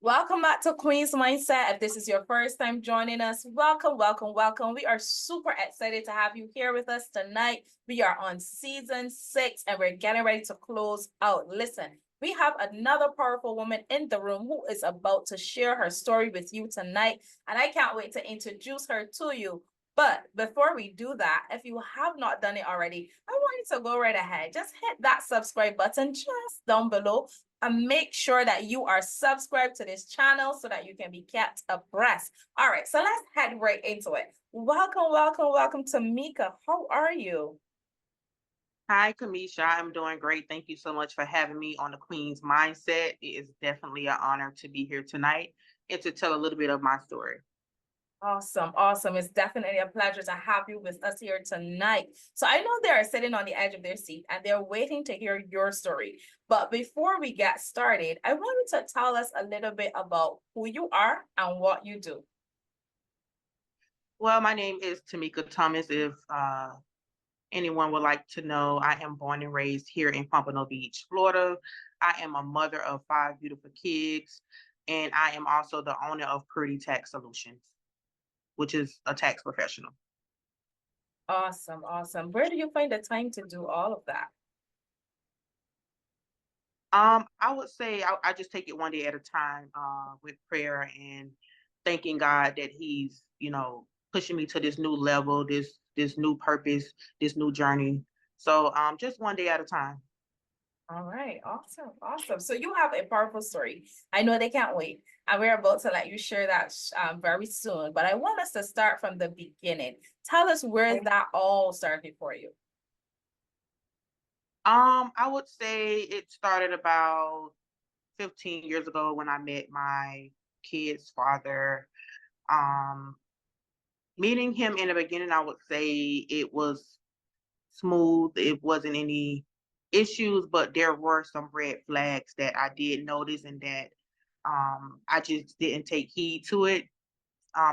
Welcome back to Queen's Mindset. If this is your first time joining us, welcome, welcome, welcome. We are super excited to have you here with us tonight. We are on season 6 and we're getting ready to close out. Listen, we have another powerful woman in the room who is about to share her story with you tonight, and I can't wait to introduce her to you. But before we do that, if you have not done it already, I want you to go right ahead. Just hit that subscribe button just down below and make sure that you are subscribed to this channel so that you can be kept abreast. All right, so let's head right into it. Welcome, welcome, welcome, Tameka. How are you? Hi, Kamisha. I'm doing great. Thank you so much for having me on the Queen's Mindset. It is definitely an honor to be here tonight and to tell a little bit of my story. Awesome, awesome. It's definitely a pleasure to have you with us here tonight. So I know they are sitting on the edge of their seat and they're waiting to hear your story. But before we get started, I want you to tell us a little bit about who you are and what you do. Well, my name is Tameka Thomas. If anyone would like to know, I am born and raised here in Pompano Beach, Florida. I am a mother of 5 beautiful kids, and I am also the owner of Pretty Tax Solutions, which is a tax professional. Awesome, awesome. Where do you find the time to do all of that? I would say I just take it one day at a time, with prayer and thanking God that He's, pushing me to this new level, this new purpose, this new journey. So just one day at a time. All right, awesome, awesome. So you have a powerful story. I know they can't wait, and we're about to let you share that very soon. But I want us to start from the beginning. Tell us where that all started for you. I would say it started about 15 years ago when I met my kid's father. Um, Meeting him in the beginning, I would say it was smooth. It wasn't any issues, but there were some red flags that I did notice and that I just didn't take heed to it,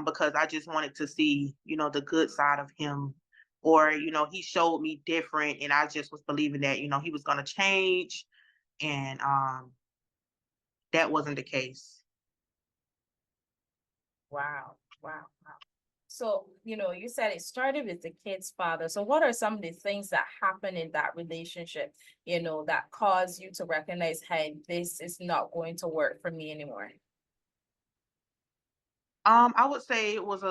because I just wanted to see, the good side of him. Or, he showed me different and I just was believing that, he was going to change. And that wasn't the case. Wow, wow, wow. So, you said it started with the kid's father. So what are some of the things that happen in that relationship, that cause you to recognize, hey, this is not going to work for me anymore? I would say it was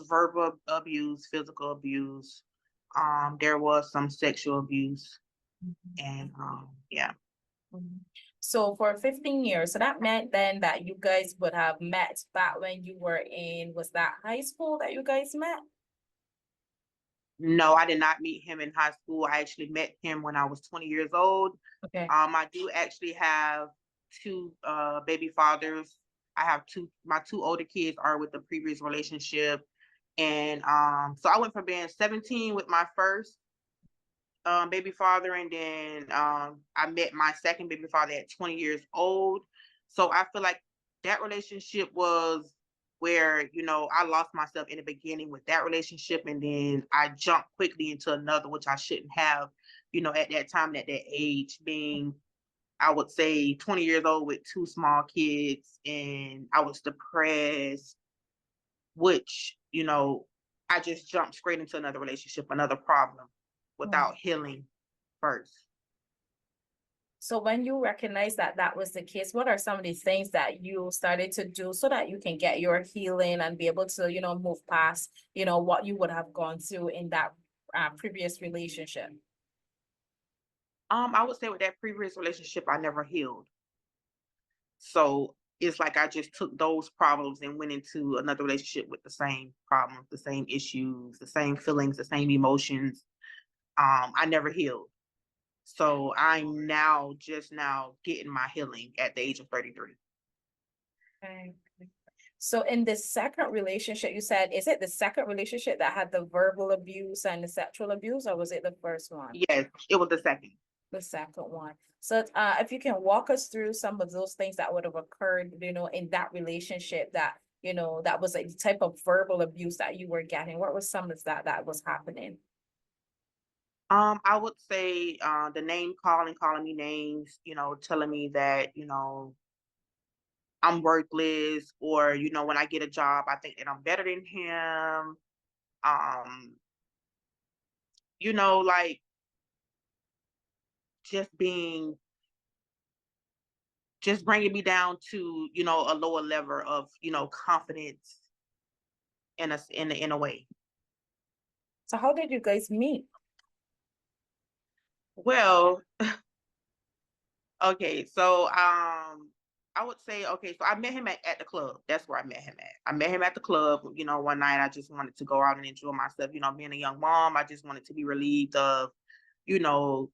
verbal abuse, physical abuse. There was some sexual abuse, and yeah. Mhm. So for 15 years, so that meant then that you guys would have met back when you were in, was that high school that you guys met? No, I did not meet him in high school. I actually met him when I was 20 years old. Okay. I do actually have two baby fathers. I have my two older kids are with the previous relationship. And so I went from being 17 with my first baby father, and then I met my second baby father at 20 years old. So I feel like that relationship was where, I lost myself in the beginning with that relationship, and then I jumped quickly into another, which I shouldn't have, at that time, at that age, being, I would say, 20 years old with two small kids, and I was depressed, which, I just jumped straight into another relationship, another problem, Mm. without healing first. So when you recognize that that was the case, what are some of the things that you started to do so that you can get your healing and be able to, move past, what you would have gone through in that previous relationship? I would say with that previous relationship, I never healed. So it's like I just took those problems and went into another relationship with the same problems, the same issues, the same feelings, the same emotions. I never healed. So I'm just now getting my healing at the age of 33. Okay. So in the second relationship, you said, is it the second relationship that had the verbal abuse and the sexual abuse, or was it the first one? Yes, it was the second. The second one. So if you can walk us through some of those things that would have occurred, in that relationship that, that was a type of verbal abuse that you were getting. What was some of that was happening? I would say the name calling me names, telling me that, I'm worthless, or, when I get a job, I think that I'm better than him. Um, like just being, just bringing me down to, a lower level of, confidence in a way. So how did you guys meet? Well, okay, so I would say, okay, so I met him at the club. That's where I met him at. I met him at the club, one night. I just wanted to go out and enjoy myself. Being a young mom, I just wanted to be relieved of, you know,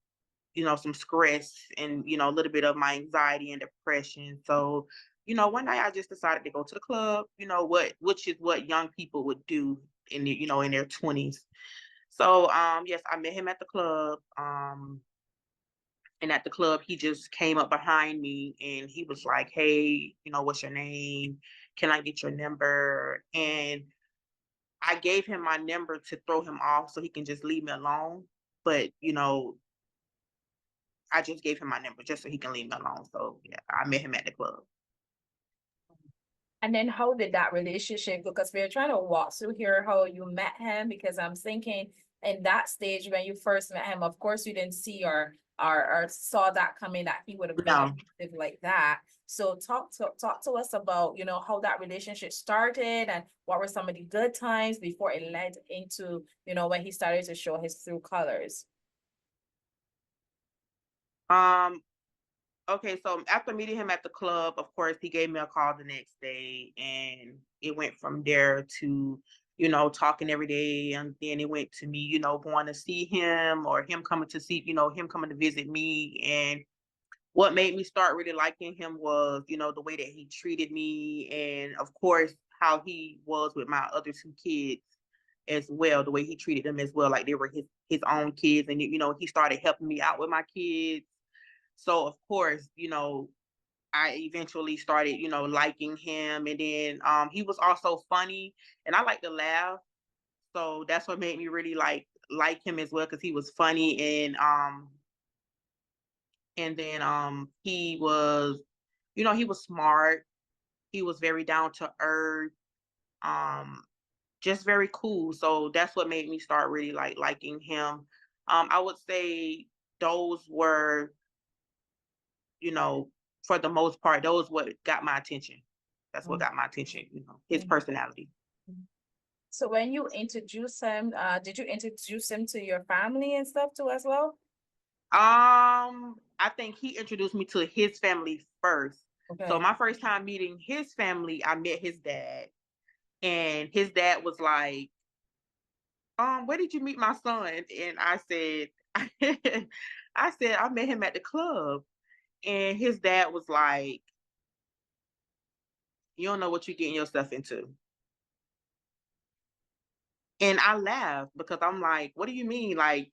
some stress and, a little bit of my anxiety and depression. So, one night I just decided to go to the club, which is what young people would do in their 20s. So, yes, I met him at the club. And at the club, he just came up behind me and he was like, "Hey, what's your name? Can I get your number?" And I gave him my number to throw him off so he can just leave me alone. But, I just gave him my number just so he can leave me alone. So yeah, I met him at the club. And then how did that relationship go? Because we're trying to walk through here how you met him, because I'm thinking in that stage when you first met him, of course you didn't see or saw that coming, that he would have been No. abusive like that. So talk to us about, how that relationship started and what were some of the good times before it led into, when he started to show his true colors. Um, okay, so after meeting him at the club, of course, he gave me a call the next day, and it went from there to, talking every day. And then it went to me, going to see him, or him coming to see, him coming to visit me. And what made me start really liking him was, the way that he treated me, and of course, how he was with my other two kids as well, the way he treated them as well, like they were his own kids. And, he started helping me out with my kids. So of course, I eventually started, liking him. And then he was also funny, and I like to laugh. So that's what made me really like him as well, because he was funny. And then he was, he was smart. He was very down to earth. Um just very cool. So that's what made me start really liking him. I would say those were, you know, for the most part, those what got my attention. That's what got my attention, his personality. So when you introduce him, did you introduce him to your family and stuff too as well? I think he introduced me to his family first. So Okay. my first time meeting his family, I met his dad, and his dad was like, where did you meet my son? And I said, I said, I met him at the club. And his dad was like, you don't know what you're getting yourself into. And I laughed because I'm like, what do you mean? Like,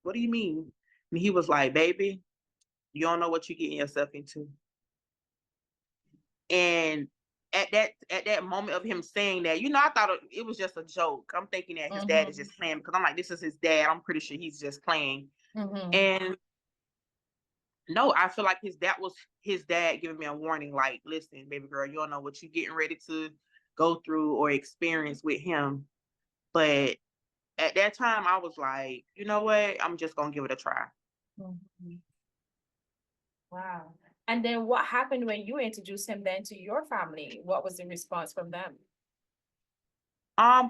what do you mean? And he was like, baby, you don't know what you're getting yourself into. And at that moment of him saying that, I thought it was just a joke. I'm thinking that his dad is just playing, because I'm like, this is his dad. I'm pretty sure he's just playing. And no, I feel like that was his dad giving me a warning, like, listen, baby girl, you don't know what you're getting ready to go through or experience with him. But at that time, I was like, you know what? I'm just gonna give it a try. Wow. And then what happened when you introduced him then to your family? What was the response from them?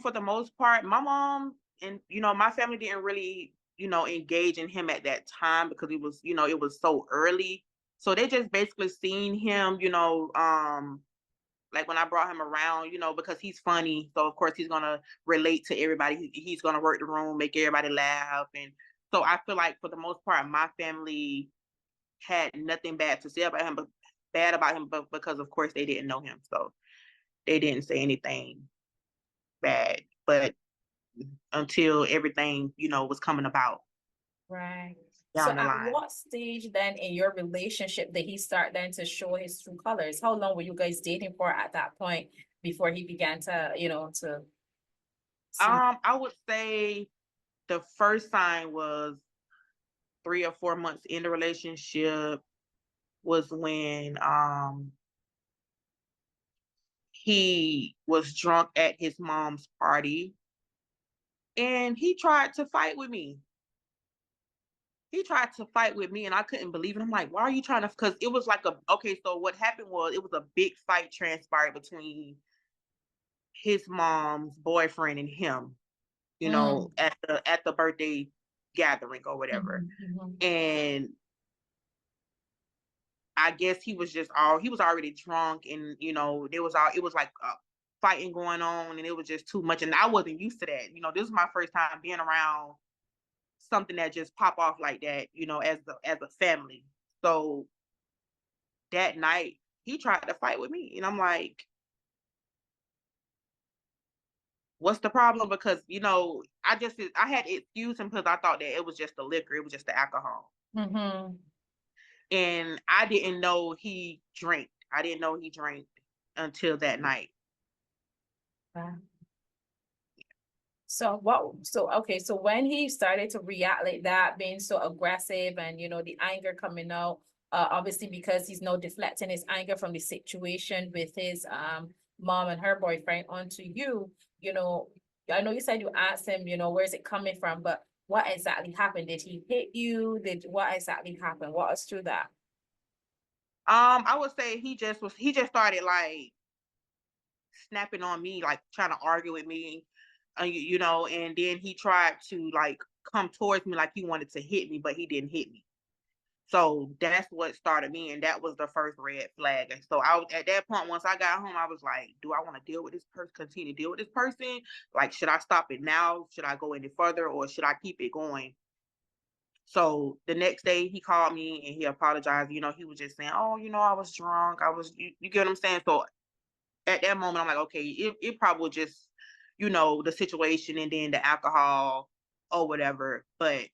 For the most part, my mom and my family didn't really, engage in him at that time, because it was so early. So they just basically seen him, like when I brought him around, because he's funny. So of course he's gonna relate to everybody. He's gonna work the room, make everybody laugh. And so I feel like for the most part, my family had nothing bad to say about him, but because of course they didn't know him. So they didn't say anything bad. But until everything, was coming about Right. So down the at line. what stage then in your relationship did he start then to show his true colors? How long were you guys dating for at that point before he began to, to see? I would say the first sign was 3 or 4 months in the relationship, was when he was drunk at his mom's party and he tried to fight with me. And I couldn't believe it. I'm like, why are you trying to? Because it was like so what happened was it was a big fight transpired between his mom's boyfriend and him, at the birthday gathering or whatever. And I guess he was already drunk, and it was like fighting going on, and it was just too much. And I wasn't used to that. This was my first time being around something that just pop off like that, as a family. So that night he tried to fight with me, and I'm like, what's the problem? Because I had excused him because I thought that it was just the liquor, it was just the alcohol. And I didn't know he drank. I didn't know he drank until that night. Wow. So when he started to react like that, being so aggressive and the anger coming out, obviously because he's now deflecting his anger from the situation with his mom and her boyfriend onto you, I know you said you asked him, where's it coming from, but what exactly happened? Did he hit you? What exactly happened? Walk us through that. I would say he just started like snapping on me, like trying to argue with me, and then he tried to like come towards me like he wanted to hit me, but he didn't hit me. So that's what started me, and that was the first red flag. And so I was at that point, once I got home, I was like, do I want to deal with this person, continue to deal with this person? Like, should I stop it now? Should I go any further, or should I keep it going? So the next day he called me and he apologized. He was just saying, oh, I was drunk. You get what I'm saying? So at that moment, I'm like, okay, it probably was just, the situation and then the alcohol or whatever. But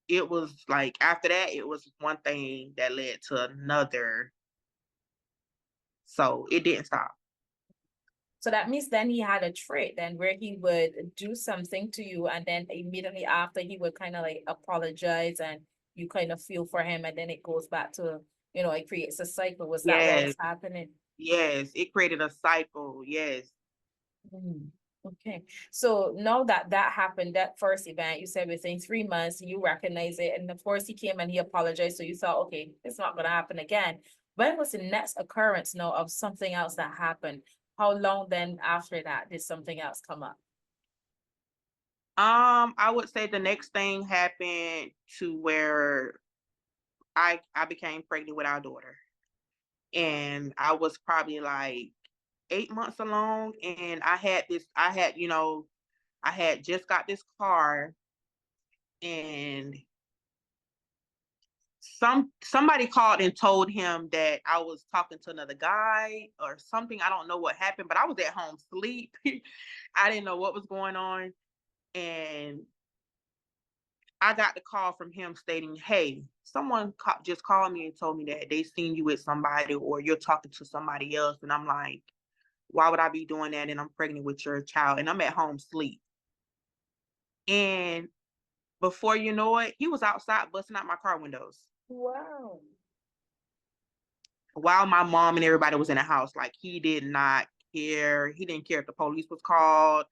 it was like, after that, it was one thing that led to another. So it didn't stop. So that means then he had a trait then where he would do something to you, and then immediately after he would kind of like apologize, and you kind of feel for him, and then it goes back to, it creates a cycle. Was that what was happening? Yes, it created a cycle. Yes. Okay. So now that happened, that first event, you said within 3 months, you recognize it. And of course he came and he apologized. So you thought, okay, it's not going to happen again. When was the next occurrence now of something else that happened? How long then after that did something else come up? I would say the next thing happened to where I became pregnant with our daughter. And I was probably like 8 months along, and I had just got this car, and somebody called and told him that I was talking to another guy or something. I don't know what happened, but I was at home asleep. I didn't know what was going on. And I got the call from him stating, hey, someone just called me and told me that they seen you with somebody or you're talking to somebody else. And I'm like, why would I be doing that? And I'm pregnant with your child and I'm at home asleep. And before you know it, he was outside busting out my car windows. Wow. While my mom and everybody was in the house, like he did not care. He didn't care if the police was called.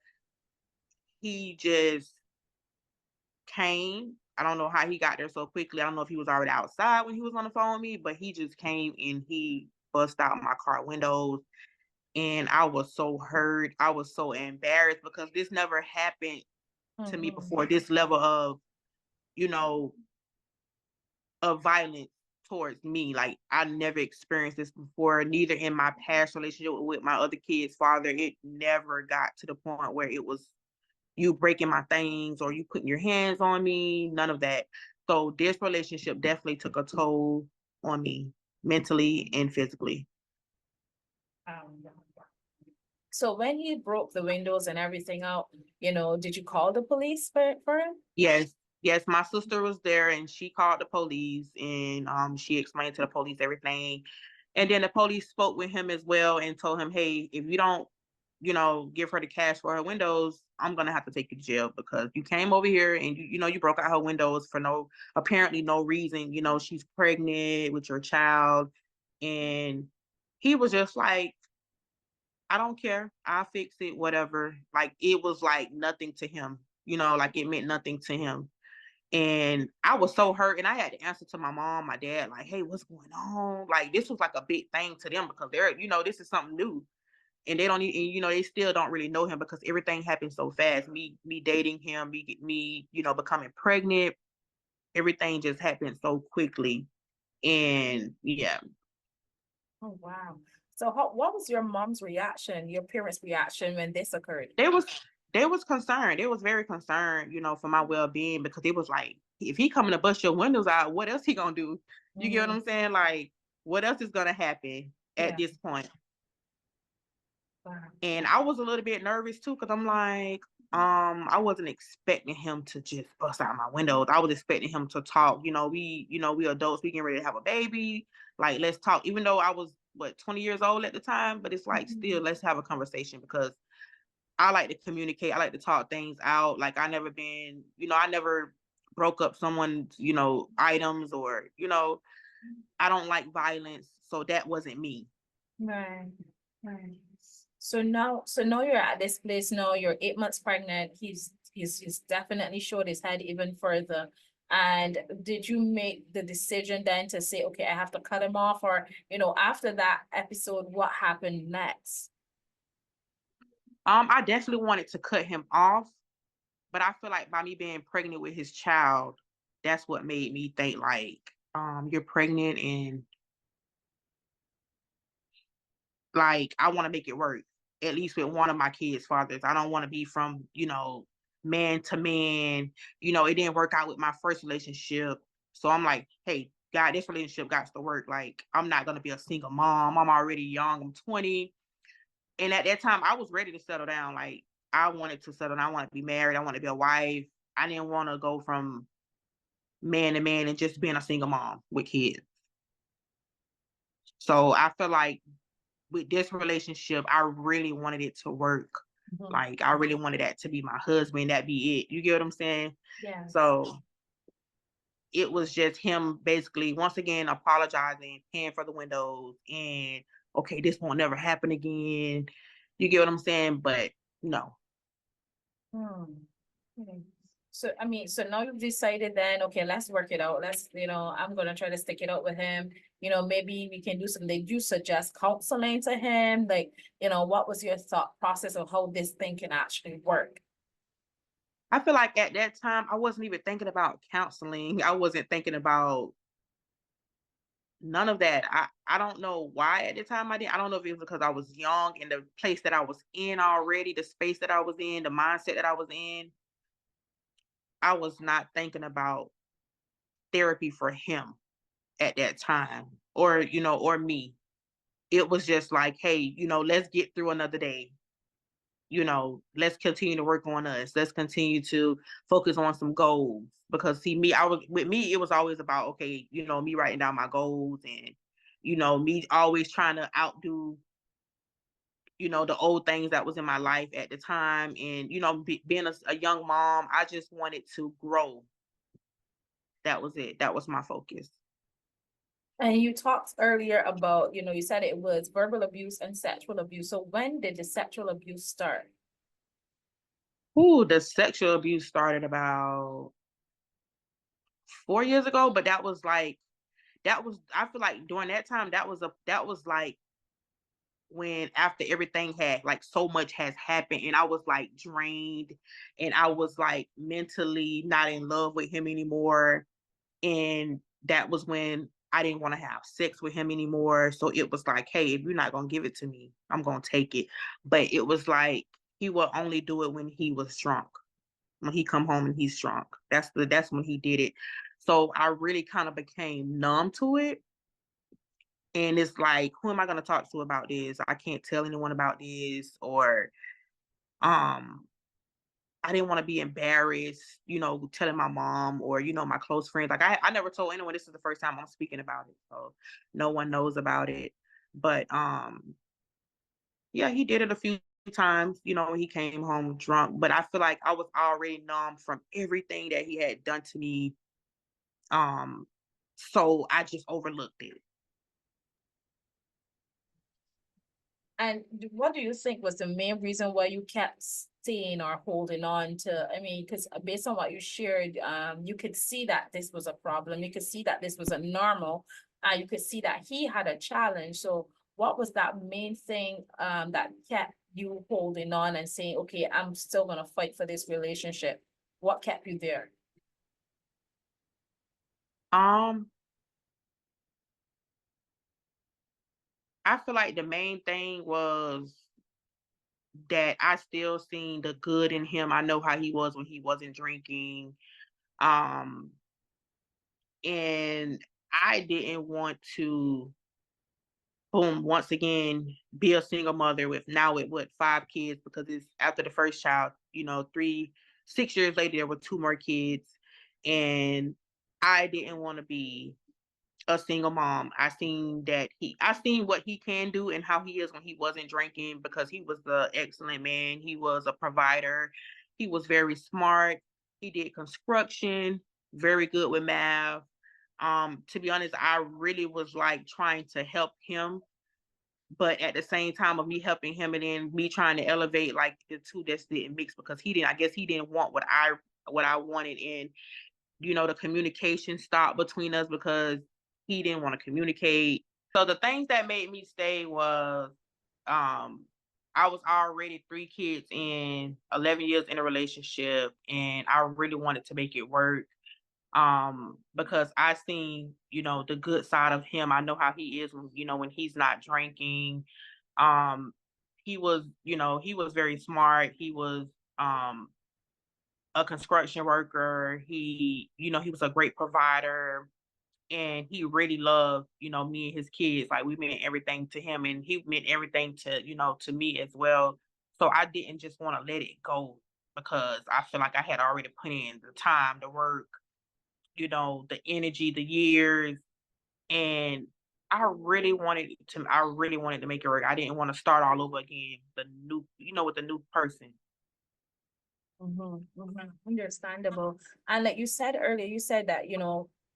He just came. I don't know how he got there so quickly. I don't know if he was already outside when he was on the phone with me, but he just came and he bust out my car windows. And I was so hurt. I was so embarrassed because this never happened to me before. This level of, of violence towards me. Like I never experienced this before, neither in my past relationship with my other kid's father. It never got to the point where it was you breaking my things or you putting your hands on me, none of that. So this relationship definitely took a toll on me mentally and physically. So when he broke the windows and everything out, did you call the police for him? Yes, my sister was there and she called the police and she explained to the police everything. And then the police spoke with him as well and told him, hey, if you don't, give her the cash for her windows, I'm gonna have to take you to jail because you came over here and you broke out her windows for apparently no reason. She's pregnant with your child. And he was just like, I don't care. I'll fix it, whatever. Like it was like nothing to him, like it meant nothing to him. And I was so hurt, and I had to answer to my mom, my dad, like, hey, what's going on? Like, this was like a big thing to them because this is something new. And they don't even, they still don't really know him because everything happened so fast. Me dating him, me, becoming pregnant, everything just happened so quickly. And yeah. Oh, wow. So what was your mom's reaction, your parents' reaction when this occurred? They was concerned. They was very concerned, for my well-being because it was like, if he coming to bust your windows out, what else he gonna do? You get what I'm saying? Like, what else is gonna happen at this point? Wow. And I was a little bit nervous too, because I'm like, I wasn't expecting him to just bust out my windows. I was expecting him to talk. We adults, we getting ready to have a baby. Like, let's talk. Even though I was 20 years old at the time, but it's like still, let's have a conversation because I like to communicate. I like to talk things out. Like I never broke up someone's, items or, I don't like violence. So that wasn't me. Right. Right. So now you're at this place now, you're 8 months pregnant. He's definitely showed his head even further. And did you make the decision then to say, okay, I have to cut him off? Or, after that episode, what happened next? I definitely wanted to cut him off, but I feel like by me being pregnant with his child, that's what made me think like, you're pregnant and like I want to make it work, at least with one of my kids' fathers. I don't want to be from, man to man. It didn't work out with my first relationship. So I'm like, hey, God, this relationship got to work. Like, I'm not gonna be a single mom. I'm already young. I'm 20. And at that time I was ready to settle down. Like I wanted to settle down. I want to be married. I want to be a wife. I didn't want to go from man to man and just being a single mom with kids. So I feel like with this relationship, I really wanted it to work. Like I really wanted that to be my husband, that be it. You get what I'm saying? Yeah. So it was just him basically once again apologizing, paying for the windows, and okay, this won't never happen again. You get what I'm saying? But no. So, so now you've decided then, okay, let's work it out. I'm gonna try to stick it out with him. Maybe we can do something. Did you suggest counseling to him? Like, what was your thought process of how this thing can actually work? I feel like at that time I wasn't even thinking about counseling. I wasn't thinking about none of that. I don't know why at the time I didn't. I don't know if it was because I was young and the place that I was in already, the space that I was in, the mindset that I was in. I was not thinking about therapy for him at that time or me. It was just like, hey, let's get through another day. Let's continue to work on us. Let's continue to focus on some goals. Because see, it was always about, okay, me writing down my goals and, me always trying to outdo, the old things that was in my life at the time. And, being a young mom, I just wanted to grow. That was it. That was my focus. And you talked earlier about, you said it was verbal abuse and sexual abuse. So when did the sexual abuse start? Ooh, the sexual abuse started about 4 years ago, but I feel like during that time, that was like when after everything had like so much has happened and I was like drained and I was like mentally not in love with him anymore. And that was when I didn't want to have sex with him anymore. So it was like, hey, if you're not gonna give it to me, I'm gonna take it. But it was like he would only do it when he was drunk. When he come home and he's drunk. That's when he did it. So I really kind of became numb to it. And it's like, who am I gonna talk to about this? I can't tell anyone about this, or um I didn't want to be embarrassed, telling my mom or, my close friends. Like I never told anyone this is the first time I'm speaking about it. So no one knows about it. But yeah, he did it a few times, when he came home drunk. But I feel like I was already numb from everything that he had done to me. So I just overlooked it. And what do you think was the main reason why you kept staying or holding on to, I mean, because based on what you shared, you could see that this was a problem. You could see that this was a normal, you could see that he had a challenge. So what was that main thing, that kept you holding on and saying, okay, I'm still gonna fight for this relationship? What kept you there? Um, I feel like the main thing was that I still seen the good in him. I know how he was when he wasn't drinking. Um, and I didn't want to, boom, once again, be a single mother with now with what, 5 kids, because it's after the first child, 6 years later, there were 2 more kids. And I didn't want to be a single mom. I seen what he can do and how he is when he wasn't drinking, because he was the excellent man. He was a provider. He was very smart. He did construction, very good with math. To be honest, I really was like trying to help him, but at the same time of me helping him and then me trying to elevate, like the two just didn't mix, because I guess he didn't want what I wanted. And the communication stopped between us because he didn't want to communicate. So the things that made me stay was, um I was already 3 kids and 11 years in a relationship, and I really wanted to make it work. Because I seen, the good side of him. I know how he is when he's not drinking. Um he was very smart. He was um a construction worker. He was a great provider, and he really loved, me and his kids. Like, we meant everything to him, and he meant everything to me as well. So I didn't just want to let it go, because I feel like I had already put in the time, the work, the energy, the years, and I really wanted to make it work. I didn't want to start all over again, with the new person. Understandable. And like you said earlier, you said that,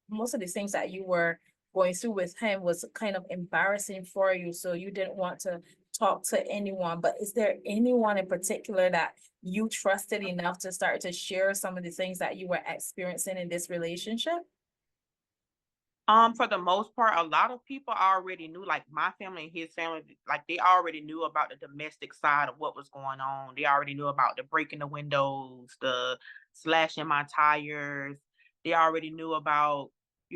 most of the things that you were going through with him was kind of embarrassing for you. So you didn't want to talk to anyone. But is there anyone in particular that you trusted enough to start to share some of the things that you were experiencing in this relationship? For the most part, a lot of people already knew, like my family and his family, like they already knew about the domestic side of what was going on. They already knew about the breaking the windows, the slashing my tires. They already knew about,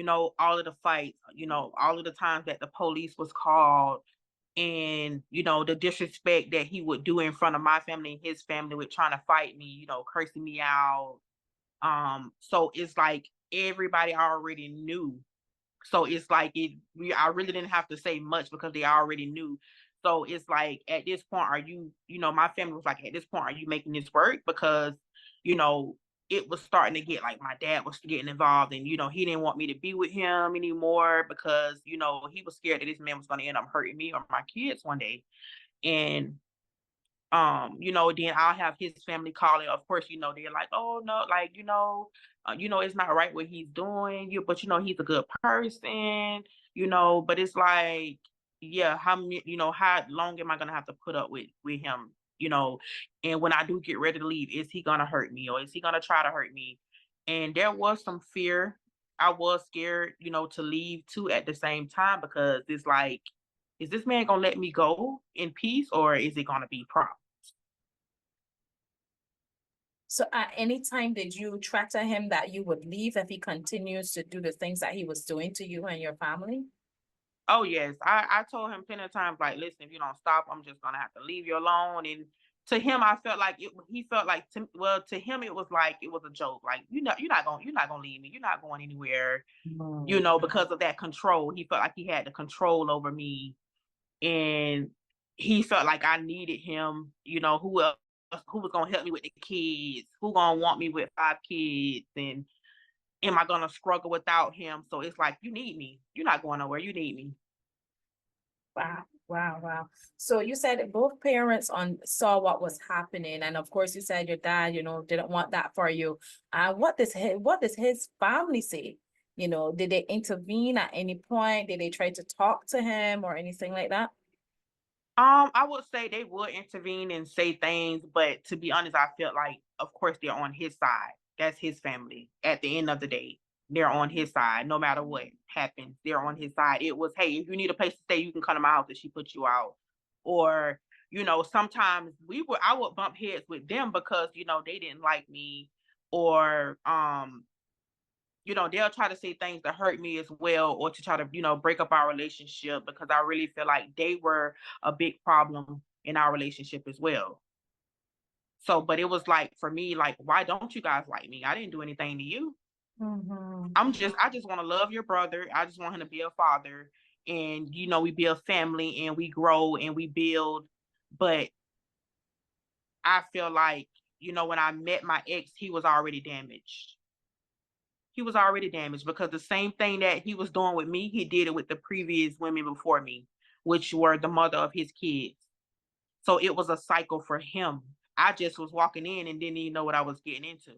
all of the fights, all of the times that the police was called, and, the disrespect that he would do in front of my family and his family with trying to fight me, cursing me out. So it's like everybody already knew, so it's like I really didn't have to say much because they already knew. So it's like, at this point, my family was like, at this point, are you making this work? Because, you know, it was starting to get like my dad was getting involved, and, he didn't want me to be with him anymore because, he was scared that this man was going to end up hurting me or my kids one day. And then I'll have his family calling. Of course, they're like, oh no, like, it's not right what he's doing. But he's a good person, but it's like, yeah, how long am I gonna have to put up with him? And when I do get ready to leave, is he gonna hurt me, or is he gonna try to hurt me? And there was some fear. I was scared, to leave too at the same time, because it's like, is this man gonna let me go in peace, or is it gonna be problem? So at any time, did you threaten him that you would leave if he continues to do the things that he was doing to you and your family? Oh yes, I told him plenty of times, like, listen, if you don't stop, I'm just gonna have to leave you alone. And to him, I felt like it. He felt like, to him, it was like it was a joke. Like, you're not gonna leave me. You're not going anywhere. Mm. Because of that control, he felt like he had the control over me, and he felt like I needed him. Who else? Who was gonna help me with the kids? Who gonna want me with 5 kids? And am I gonna struggle without him? So it's like, you need me. You're not going nowhere. You need me. Wow, wow, wow. So you said that both parents saw what was happening, and of course you said your dad, didn't want that for you. What does his family say? Did they intervene at any point? Did they try to talk to him or anything like that? I would say they would intervene and say things, but to be honest, I felt like, of course, they're on his side. That's his family. At the end of the day, they're on his side. No matter what happens, they're on his side. It was, hey, if you need a place to stay, you can come to my house and she put you out. Or, sometimes I would bump heads with them because, they didn't like me, or they'll try to say things to hurt me as well, or to try to, break up our relationship, because I really feel like they were a big problem in our relationship as well. So, but it was like, for me, like, why don't you guys like me? I didn't do anything to you. Mm-hmm. I just want to love your brother. I just want him to be a father. And, we be a family and we grow and we build. But I feel like, when I met my ex, he was already damaged. He was already damaged because the same thing that he was doing with me, he did it with the previous women before me, which were the mother of his kids. So it was a cycle for him. I just was walking in and didn't even know what I was getting into.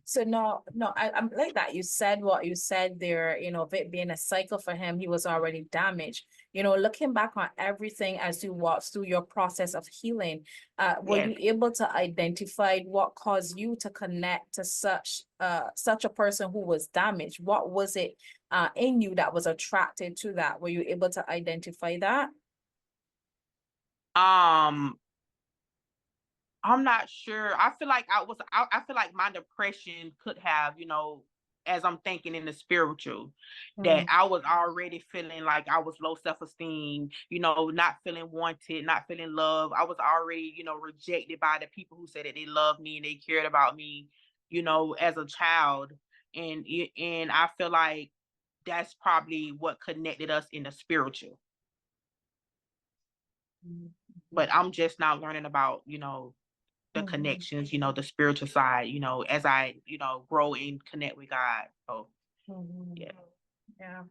So no, I'm like that. You said what you said there, of it being a cycle for him, he was already damaged. Looking back on everything as you walked through your process of healing, were Yes. you able to identify what caused you to connect to such a person who was damaged? What was it in you that was attracted to that? Were you able to identify that? Um, I'm not sure. I feel like I feel like my depression could have, as I'm thinking in the spiritual, that Mm. I was already feeling like I was low self-esteem, not feeling wanted, not feeling love. I was already, rejected by the people who said that they loved me and they cared about me, as a child. And I feel like that's probably what connected us in the spiritual. But I'm just now learning about, the Mhm. connections, the spiritual side, as I, grow and connect with God. So Mhm. yeah. Yeah.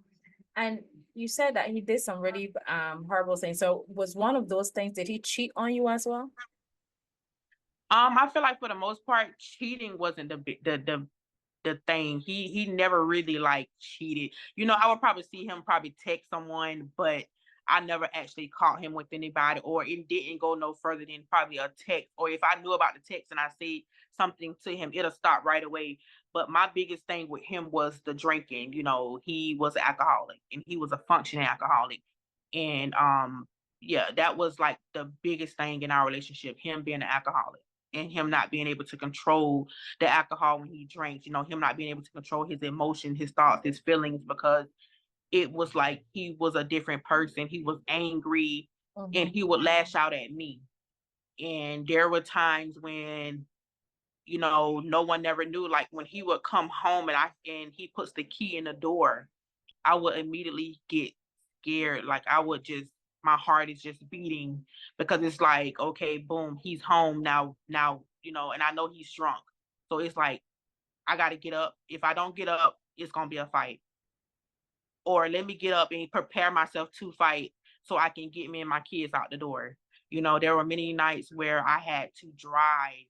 And you said that he did some really horrible things. So was one of those things, did he cheat on you as well? I feel like for the most part, cheating wasn't the thing. He never really like cheated. I would probably see him probably text someone, but I never actually caught him with anybody, or it didn't go no further than probably a text. Or if I knew about the text and I say something to him, it'll stop right away. But my biggest thing with him was the drinking. He was an alcoholic and he was a functioning alcoholic. And yeah, that was like the biggest thing in our relationship, him being an alcoholic and him not being able to control the alcohol when he drinks, him not being able to control his emotions, his thoughts, his feelings, because it was like he was a different person. He was angry and Mhm. he would lash out at me. And there were times when, no one never knew. Like when he would come home and he puts the key in the door, I would immediately get scared. Like my heart is just beating because it's like, okay, boom, he's home now, and I know he's drunk. So it's like, I got to get up. If I don't get up, it's going to be a fight. Or let me get up and prepare myself to fight so I can get me and my kids out the door. There were many nights where I had to drive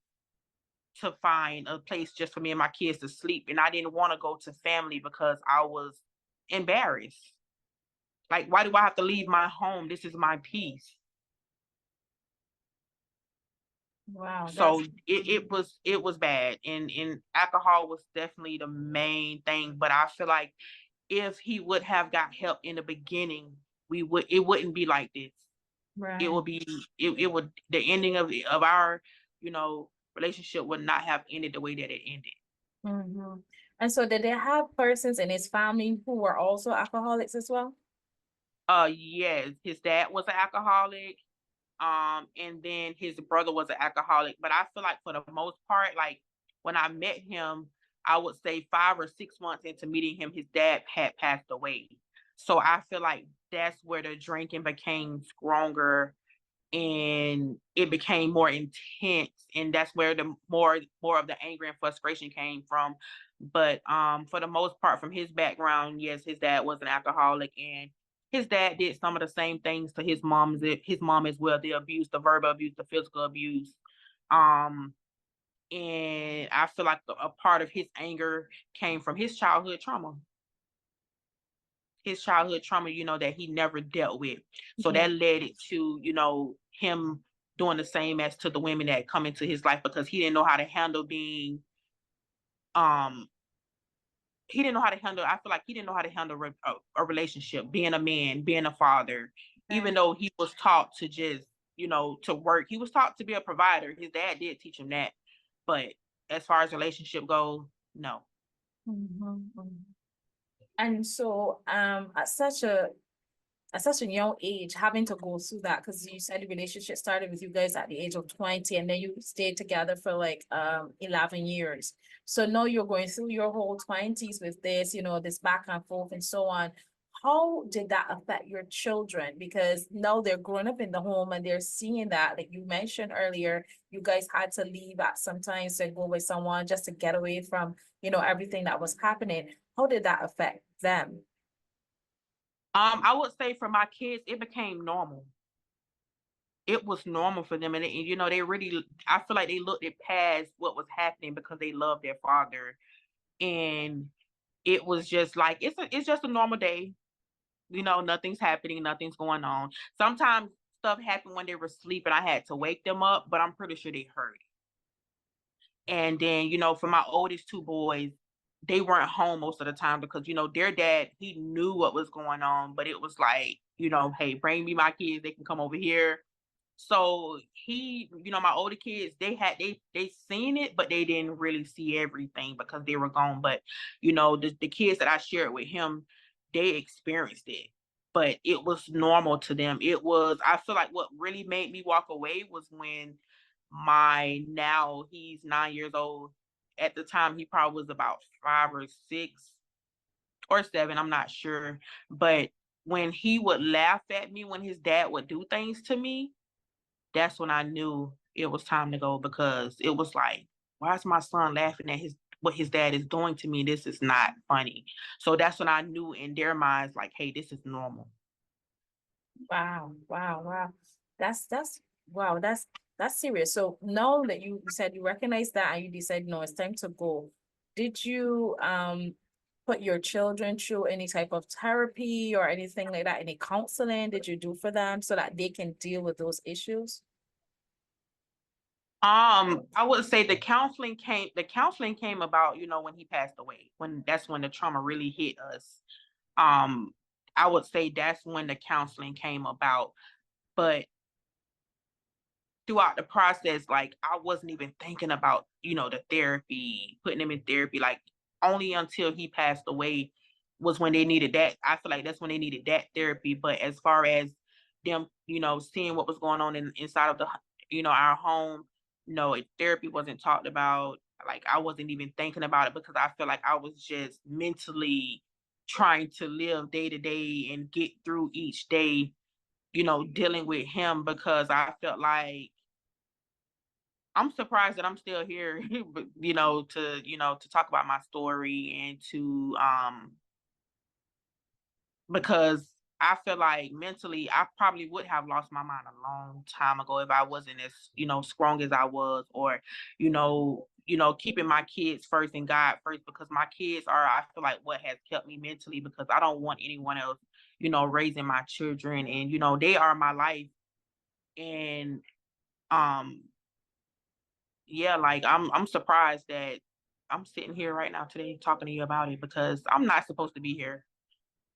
to find a place just for me and my kids to sleep. And I didn't want to go to family because I was embarrassed. Like, why do I have to leave my home? This is my peace. Wow, So that's it was bad. And alcohol was definitely the main thing. But I feel like if he would have got help in the beginning, it wouldn't be like this. It right. would be it would the ending of our, relationship would not have ended the way that it ended. Hmm. And so did they have persons in his family who were also alcoholics as well? Yes, his dad was an alcoholic. And then his brother was an alcoholic. But I feel like for the most part, like when I met him, I would say 5 or 6 months into meeting him, his dad had passed away. So I feel like that's where the drinking became stronger and it became more intense. And that's where the more of the anger and frustration came from. But for the most part, from his background, yes, his dad was an alcoholic, and his dad did some of the same things to his mom as well. The abuse, the verbal abuse, the physical abuse. Um, and I feel like a part of his anger came from his childhood trauma. his childhood trauma, that he never dealt with. So Mhm. that led it to, him doing the same as to the women that come into his life, because he didn't know how to handle being, he didn't know how to handle, I feel like he didn't know how to handle a relationship, being a man, being a father, even Right. though he was taught to just, to work. He was taught to be a provider. His dad did teach him that. But as far as relationship goes, no. Mhm, mhm. And so, at such a young age, having to go through that, because you said the relationship started with you guys at the age of 20, and then you stayed together for like 11 years. So now you're going through your whole 20s with this, this back and forth and so on. How did that affect your children? Because now they're growing up in the home and they're seeing that, like you mentioned earlier, you guys had to leave at sometimes to go with someone just to get away from, everything that was happening. How did that affect them? I would say for my kids, it became normal. It was normal for them, and they really, I feel like they looked it past what was happening because they loved their father, and it was just like it's just a normal day. Nothing's happening, nothing's going on. Sometimes stuff happened when they were sleeping. I had to wake them up, but I'm pretty sure they heard it. And then, for my oldest two boys, they weren't home most of the time because, their dad, he knew what was going on, but it was like, hey, bring me my kids, they can come over here. So he, my older kids, they seen it, but they didn't really see everything because they were gone. But the kids that I shared with him, they experienced it, but it was normal to them. I feel like what really made me walk away was when now he's 9 years old. At the time, he probably was about 5 or 6 or 7, I'm not sure. But when he would laugh at me when his dad would do things to me, that's when I knew it was time to go, because it was like, why is my son laughing at what his dad is doing to me? This is not funny. So that's when I knew in their minds, like, hey, this is normal. Wow, wow, wow. That's wow, that's serious. So now that you said you recognize that and you decided, no, it's time to go. Did you put your children through any type of therapy or anything like that? Any counseling did you do for them so that they can deal with those issues? I would say the counseling came about, when he passed away, that's when the trauma really hit us. Um, I would say that's when the counseling came about. But throughout the process, like, I wasn't even thinking about, the therapy, putting him in therapy. Like, only until he passed away was when they needed that. I feel like that's when they needed that therapy. But as far as them, seeing what was going on inside of our home, no, therapy wasn't talked about. Like, I wasn't even thinking about it because I feel like I was just mentally trying to live day to day and get through each day, dealing with him, because I felt like I'm surprised that I'm still here, but, to talk about my story and to because I feel like mentally I probably would have lost my mind a long time ago if I wasn't as, strong as I was, or, keeping my kids first and God first, because my kids are, I feel like, what has kept me mentally, because I don't want anyone else, raising my children, and, they are my life. And um yeah, like, I'm surprised that I'm sitting here right now today talking to you about it, because I'm not supposed to be here.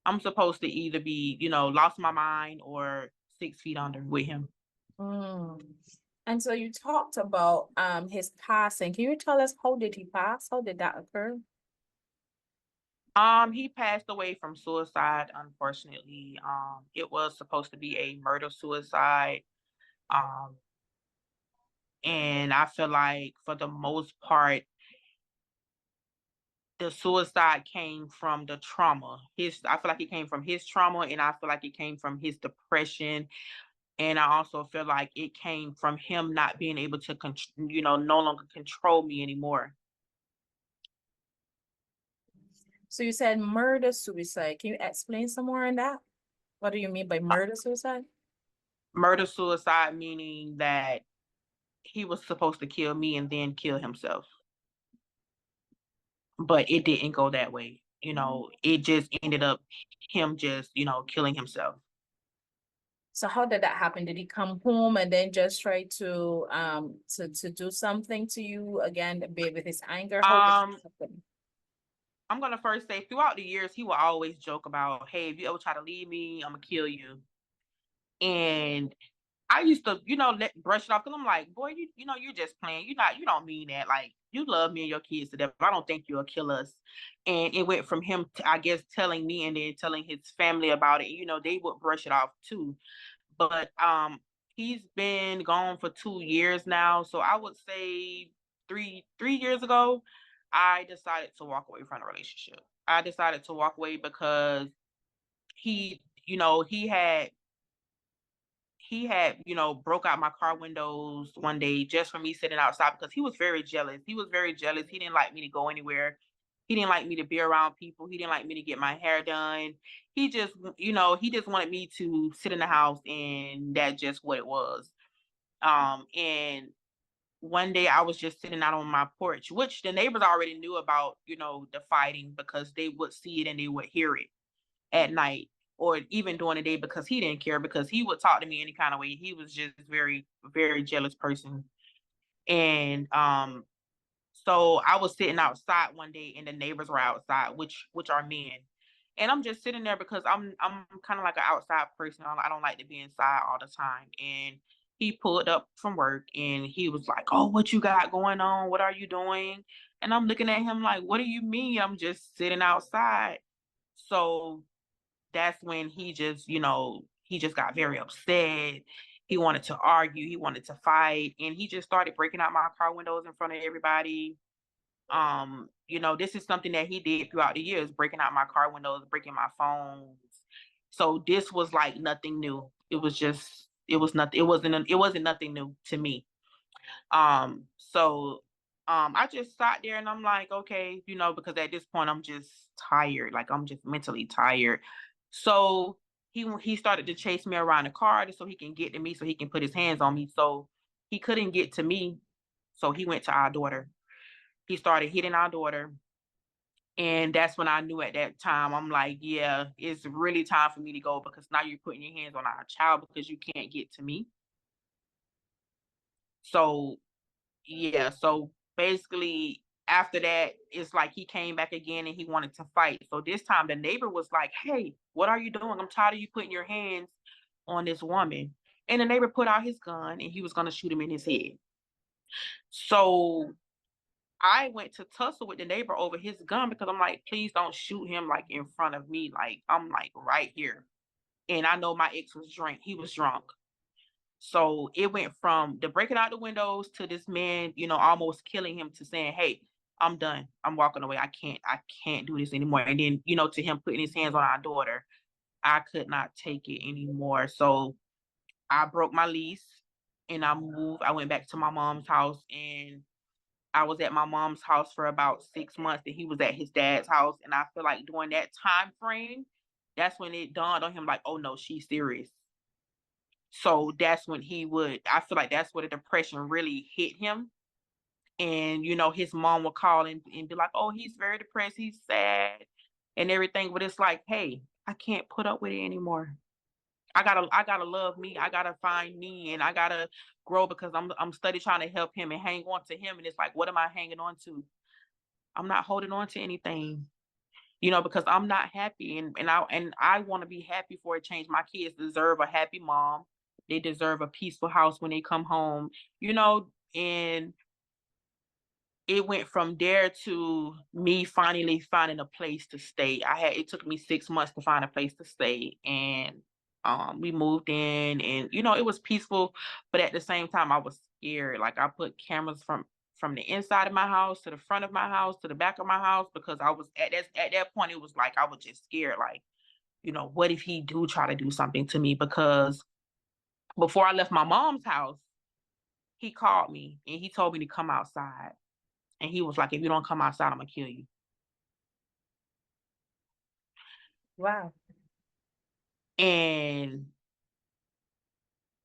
I'm supposed to either be, lost my mind or 6 feet under with him. Mm. And so you talked about his passing. Can you tell us how did he pass? How did that occur? He passed away from suicide, unfortunately. It was supposed to be a murder suicide. Um, and I feel like for the most part, the suicide came from the trauma. I feel like it came from his trauma, and I feel like it came from his depression. And I also feel like it came from him not being able to, no longer control me anymore. So you said murder suicide. Can you explain some more on that? What do you mean by Uh, murder suicide? Murder suicide meaning that he was supposed to kill me and then kill himself, but it didn't go that way. you know, it just ended up him just, you know, killing himself. So how did that happen? Did he come home and then just try to do something to you again, be with his anger? How did that happen? I'm gonna first say throughout the years, he will always joke about, hey, if you ever try to leave me, I'm gonna kill you. And I used to, you know, brush it off because I'm like, boy, you know, you're just playing. You don't mean that. Like, you love me and your kids to death, but I don't think you'll kill us. And it went from him, I guess, telling me and then telling his family about it. You know, they would brush it off too. But he's been gone for 2 years now. So I would say three years ago, I decided to walk away from the relationship. I decided to walk away because he, you know, you know, broke out my car windows one day just for me sitting outside because he was very jealous. He was very jealous. He didn't like me to go anywhere. He didn't like me to be around people. He didn't like me to get my hair done. He just, you know, he just wanted me to sit in the house, and that's just what it was. And one day I was just sitting out on my porch, which the neighbors already knew about, you know, the fighting because they would see it and they would hear it at night or even during the day because he didn't care because he would talk to me any kind of way. He was just very, very jealous person. And so I was sitting outside one day and the neighbors were outside, which are men. And I'm just sitting there because I'm kind of like an outside person. I don't like to be inside all the time. And he pulled up from work and he was like, "Oh, what you got going on? What are you doing?" And I'm looking at him like, "What do you mean? I'm just sitting outside." So that's when he just, you know, he just got very upset. He wanted to argue, he wanted to fight, and he just started breaking out my car windows in front of everybody. You know, this is something that he did throughout the years, breaking out my car windows, breaking my phones. So this was like nothing new. It wasn't nothing new to me. So I just sat there and I'm like, okay, you know, because at this point I'm just tired, like I'm just mentally tired. So he started to chase me around the car so he can get to me, so he can put his hands on me. So he couldn't get to me, so he went to our daughter. He started hitting our daughter. And that's when I knew at that time, I'm like, yeah, it's really time for me to go because now you're putting your hands on our child because you can't get to me. So yeah, so basically after that, it's like he came back again and he wanted to fight. So this time the neighbor was like, "Hey, what are you doing? I'm tired of you putting your hands on this woman." And the neighbor put out his gun and he was gonna shoot him in his head. So I went to tussle with the neighbor over his gun because I'm like, please don't shoot him like in front of me. Like I'm like right here. And I know my ex was drunk. He was drunk. So it went from the breaking out the windows to this man, you know, almost killing him to saying, "Hey, I'm done. I'm walking away. I can't do this anymore." And then, you know, to him putting his hands on our daughter, I could not take it anymore. So I broke my lease and I moved. I went back to my mom's house and I was at my mom's house for about 6 months and he was at his dad's house. And I feel like during that time frame, that's when it dawned on him like, oh no, she's serious. So that's when I feel like that's where the depression really hit him. And, you know, his mom would call and be like, oh, he's very depressed, he's sad and everything. But it's like, hey, I can't put up with it anymore. I gotta love me. I gotta find me and I gotta grow because I'm study trying to help him and hang on to him. And it's like, what am I hanging on to? I'm not holding on to anything, you know, because I'm not happy and I want to be happy for a change. My kids deserve a happy mom. They deserve a peaceful house when they come home, you know, and it went from there to me finally finding a place to stay. It took me 6 months to find a place to stay and we moved in and you know it was peaceful, but at the same time I was scared. Like I put cameras from the inside of my house to the front of my house to the back of my house because I was at that point it was like I was just scared, like, you know, what if he do try to do something to me? Because before I left my mom's house, he called me and he told me to come outside. And he was like, if you don't come outside, I'm gonna kill you. Wow. And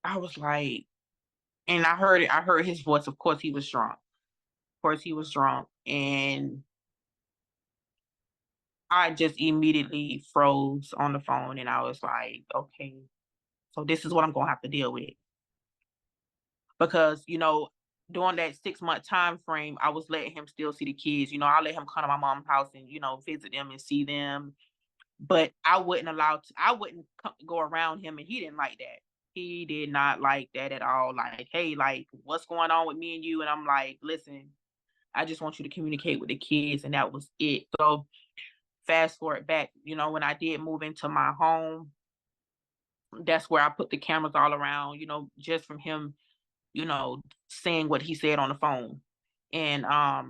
I was like, and I heard it, I heard his voice. Of course he was drunk. Of course he was drunk. And I just immediately froze on the phone and I was like, okay, so this is what I'm gonna have to deal with. Because, during that 6-month time frame, I was letting him still see the kids. I let him come to my mom's house and, visit them and see them. But I wouldn't go around him, and he didn't like that. He did not like that at all. Like, hey, like, what's going on with me and you? And I'm like, listen, I just want you to communicate with the kids, and that was it. So fast forward back, when I did move into my home, that's where I put the cameras all around, just from him, saying what he said on the phone. And I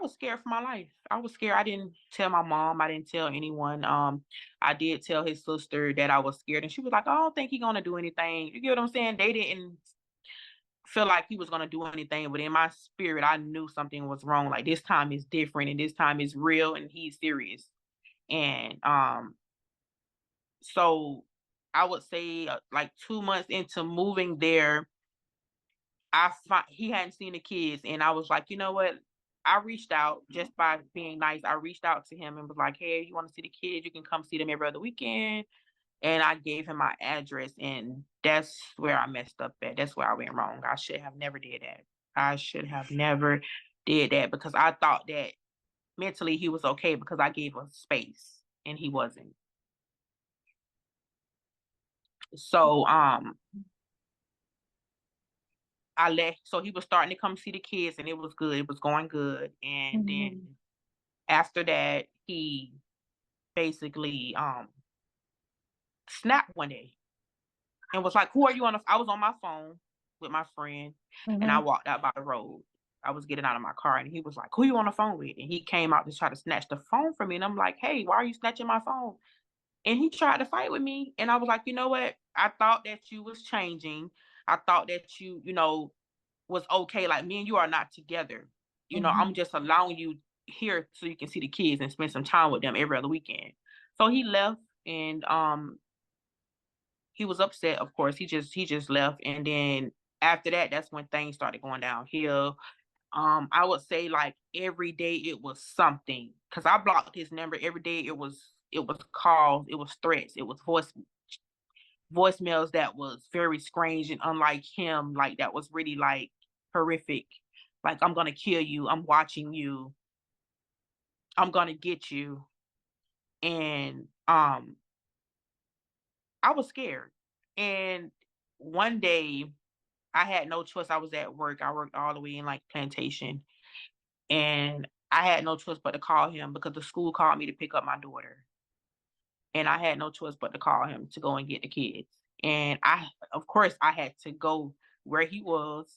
was scared for my life. I was scared. I didn't tell my mom. I didn't tell anyone. I did tell his sister that I was scared, and she was like, "I don't think he's gonna do anything." You get what I'm saying? They didn't feel like he was gonna do anything, but in my spirit, I knew something was wrong. Like, this time is different, and this time is real, and he's serious. And so I would say, like 2 months into moving there, he hadn't seen the kids, and I was like, you know what? I reached out just by being nice. I reached out to him and was like, hey, you want to see the kids? You can come see them every other weekend. And I gave him my address, and that's where I messed up at. That's where I went wrong. I should have never did that. I should have never did that because I thought that mentally he was okay because I gave him space and he wasn't. So so he was starting to come see the kids, and it was good. It was going good. And then after that, he basically snapped one day and was like, who are you on? I was on my phone with my friend, and I walked out by the road. I was getting out of my car, and he was like, who you on the phone with? And he came out to try to snatch the phone from me. And I'm like, hey, why are you snatching my phone? And he tried to fight with me. And I was like, you know what? I thought that you was changing. I thought that you, was okay. Like, me and you are not together. I'm just allowing you here so you can see the kids and spend some time with them every other weekend. So he left, and he was upset, of course. He just left. And then after that, that's when things started going downhill. I would say like every day it was something. Cause I blocked his number every day. It was calls, it was threats, it was voicemails that was very strange and unlike him, like that was really like horrific. Like, I'm gonna kill you, I'm watching you, I'm gonna get you. And I was scared. And one day I had no choice. I was at work. I worked all the way in like plantation. And I had no choice but to call him because the school called me to pick up my daughter. And I had no choice but to call him to go and get the kids. And of course, I had to go where he was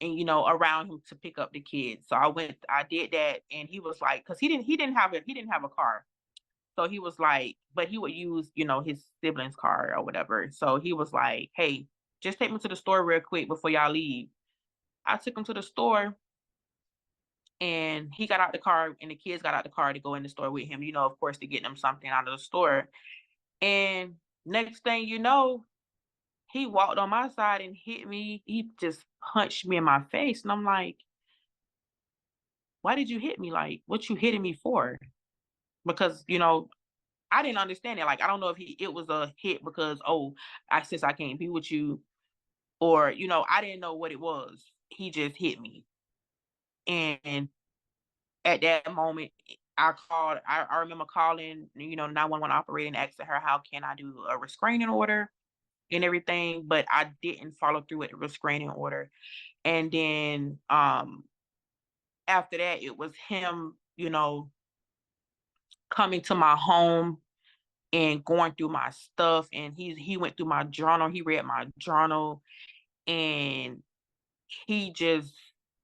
and, around him to pick up the kids. So I did that. And he was like, cause he didn't have a car. So he was like, but he would use, his sibling's car or whatever. So he was like, hey, just take me to the store real quick before y'all leave. I took him to the store, and he got out the car, and the kids got out the car to go in the store with him, of course, to get them something out of the store. And next thing you know, he walked on my side and hit me. He just punched me in my face. And I'm like, why did you hit me? Like, what you hitting me for? Because, I didn't understand it. Like, I don't know if it was a hit because, oh, since I can't be with you, or, I didn't know what it was. He just hit me. And at that moment, I remember calling, 911 operator and asking her, how can I do a restraining order and everything? But I didn't follow through with the restraining order. And then after that, it was him, coming to my home and going through my stuff. And he went through my journal. He read my journal, and he just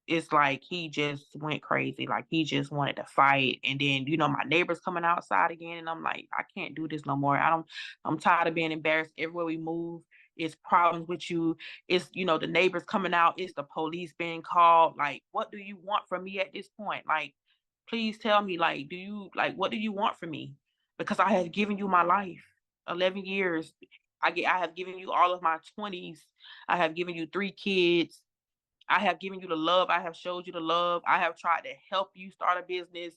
it's like he just went crazy. Like, he just wanted to fight. And then, my neighbors coming outside again, and I'm like, I can't do this no more. I'm tired of being embarrassed. Everywhere we move, it's problems with you. It's, the neighbors coming out, it's the police being called. Like, what do you want from me at this point? Like, please tell me, like, what do you want from me? Because I have given you my life, 11 years. I have given you all of my 20s. I have given you 3 kids. I have given you the love. I have showed you the love. I have tried to help you start a business.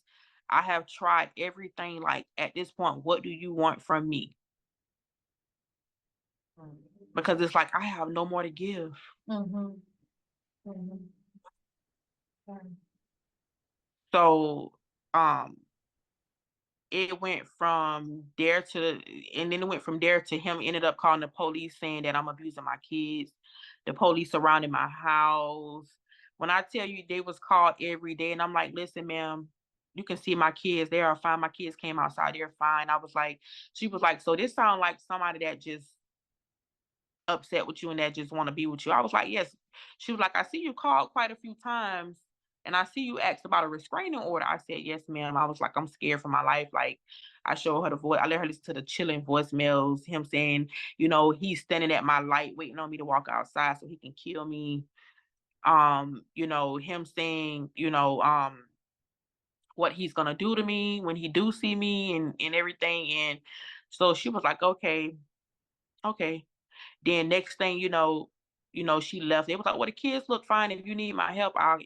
I have tried everything. Like, at this point, what do you want from me? Because it's like I have no more to give. Mhm. Mhm. Right. So, it went from there to, and then it went from there to him ended up calling the police saying that I'm abusing my kids. The police surrounded my house. When I tell you they was called every day, and I'm like, listen, ma'am, you can see my kids. They are fine. My kids came outside. They're fine. I was like, she was like, so this sound like somebody that just upset with you and that just want to be with you. I was like, yes. She was like, I see you called quite a few times and I see you asked about a restraining order. I said, yes, ma'am. I was like, I'm scared for my life. Like, I showed her the voice. I let her listen to the chilling voicemails, him saying, he's standing at my light waiting on me to walk outside so he can kill me. Him saying, what he's gonna do to me when he do see me and everything. And so she was like, okay, okay. Then next thing she left. It was like, well, the kids look fine. If you need my help, I'm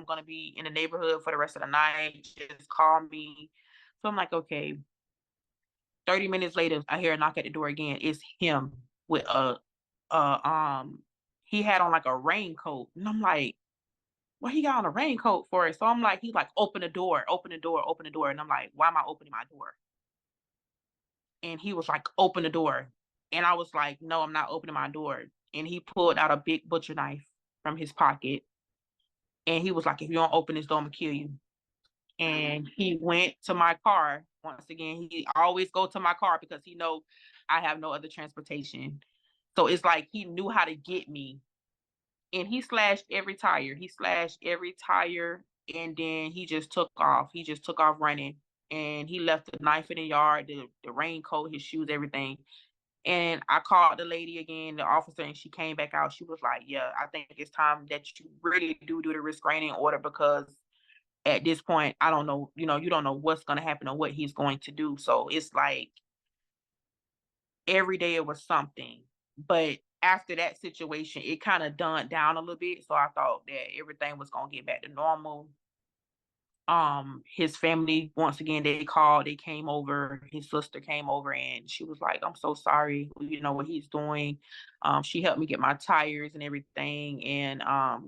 gonna be in the neighborhood for the rest of the night. Just call me. So I'm like, okay. 30 minutes later, I hear a knock at the door again. It's him with he had on like a raincoat. And I'm like, what he got on a raincoat for? So I'm like, he's like, open the door, open the door, open the door. And I'm like, why am I opening my door? And he was like, open the door. And I was like, no, I'm not opening my door. And he pulled out a big butcher knife from his pocket. And he was like, if you don't open this door, I'm gonna kill you. And he went to my car. Once again, he always go to my car because he know I have no other transportation. So it's like he knew how to get me. And he slashed every tire. He slashed every tire. And then he just took off. He just took off running. And he left the knife in the yard, the raincoat, his shoes, everything. And I called the lady again, the officer, and she came back out. She was like, yeah, I think it's time that you really do the restraining order because at this point, I don't know, you don't know what's going to happen or what he's going to do. So it's like every day it was something. But after that situation, it kind of dumbed down a little bit. So I thought that everything was going to get back to normal. His family, once again, they called, they came over, his sister came over and she was like, I'm so sorry, you know what he's doing. She helped me get my tires and everything. And I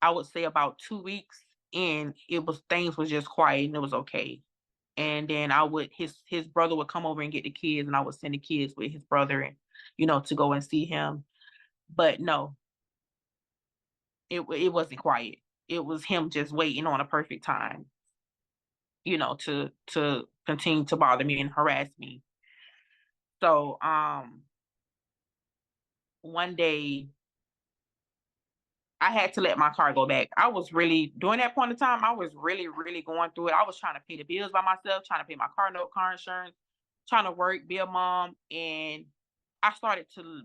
would say about 2 weeks in, things was just quiet and it was okay. And then his brother would come over and get the kids and I would send the kids with his brother and, to go and see him. But no, it wasn't quiet. It was him just waiting on a perfect time, to continue to bother me and harass me. So one day I had to let my car go back. I was really during that point in time, I was really, really going through it. I was trying to pay the bills by myself, trying to pay my car note, car insurance, trying to work, be a mom, and I started to